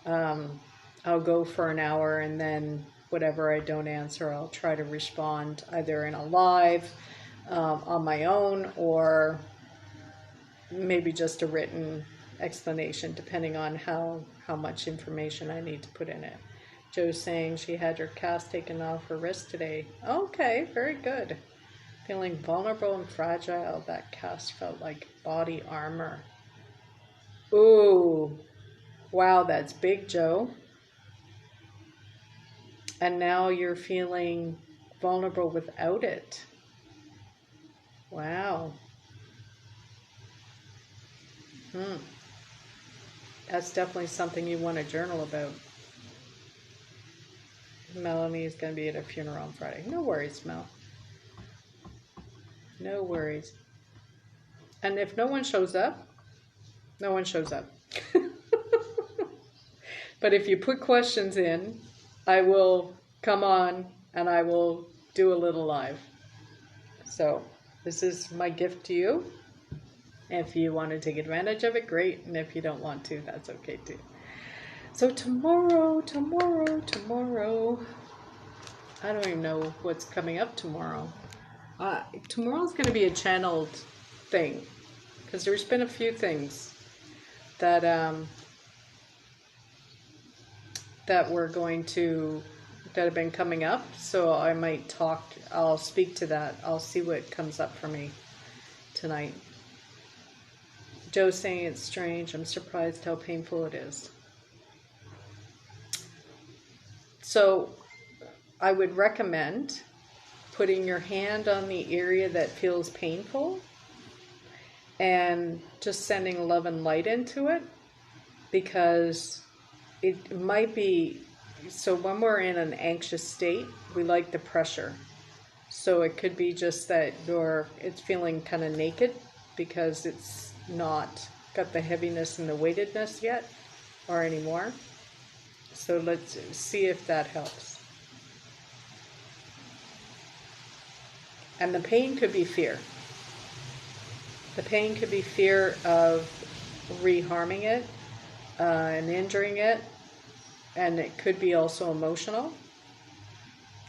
I'll go for an hour, and then whatever I don't answer, I'll try to respond either in a live, on my own, or maybe just a written explanation, depending on how much information I need to put in it. Joe's saying she had her cast taken off her wrist today. Okay, very good. Feeling vulnerable and fragile, that cast felt like body armor. Ooh, wow, that's big, Joe. And now you're feeling vulnerable without it. Wow. That's definitely something you want to journal about. Melanie is going to be at a funeral on Friday. No worries, Mel. No worries. And if no one shows up, no one shows up. But if you put questions in, I will come on and I will do a little live. So this is my gift to you. If you want to take advantage of it, great. And if you don't want to, that's okay too. So tomorrow, I don't even know what's coming up tomorrow. Tomorrow's going to be a channeled thing, because there's been a few things that that have been coming up. So I might I'll speak to that. I'll see what comes up for me tonight. Joe's saying it's strange. I'm surprised how painful it is. So I would recommend putting your hand on the area that feels painful and just sending love and light into it, because it might be, so when we're in an anxious state, we like the pressure. So it could be just that it's feeling kind of naked because it's not got the heaviness and the weightedness yet or anymore. So let's see if that helps. And the pain could be fear. The pain could be fear of reharming it and injuring it. And it could be also emotional.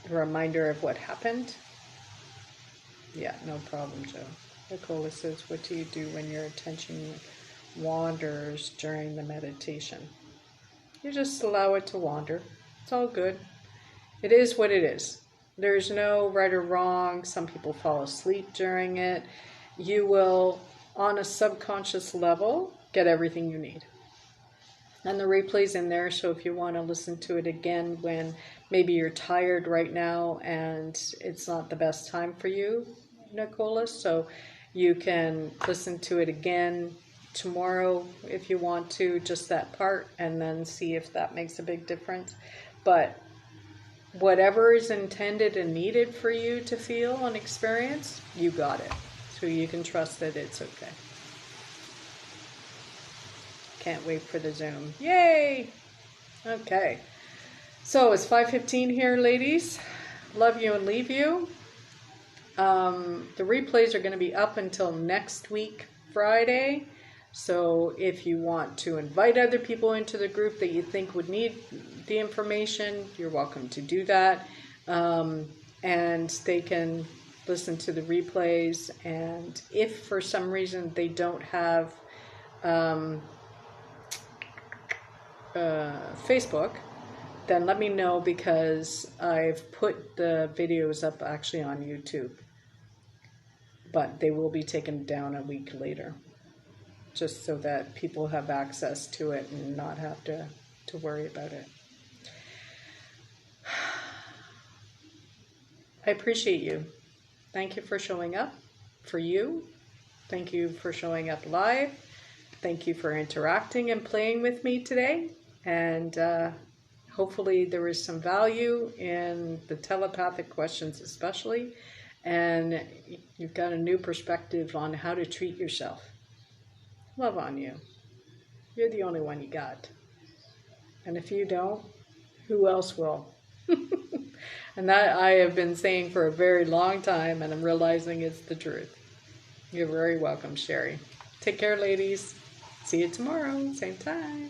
A reminder of what happened. Yeah, no problem, Joe. Nicola says, what do you do when your attention wanders during the meditation? You just allow it to wander. It's all good. It is what it is. There's no right or wrong. Some people fall asleep during it. You will, on a subconscious level, get everything you need. And the replay's in there, so if you want to listen to it again when maybe you're tired right now and it's not the best time for you, Nicola, so you can listen to it again tomorrow if you want to, just that part, and then see if that makes a big difference. But whatever is intended and needed for you to feel and experience, you got it. So you can trust that it's okay. Can't wait for the Zoom. Yay! Okay. So it's 5:15 here, ladies. Love you and leave you. The replays are going to be up until next week, Friday. So if you want to invite other people into the group that you think would need the information, you're welcome to do that. And they can listen to the replays. And if for some reason they don't have Facebook, then let me know, because I've put the videos up actually on YouTube. But they will be taken down a week later, just so that people have access to it and not have to worry about it. I appreciate you. Thank you for showing up for you. Thank you for showing up live. Thank you for interacting and playing with me today. And hopefully there was some value in the telepathic questions especially. And you've got a new perspective on how to treat yourself. Love on you. You're the only one you got. And if you don't, who else will? And that I have been saying for a very long time, and I'm realizing it's the truth. You're very welcome, Sherry. Take care, ladies. See you tomorrow, same time.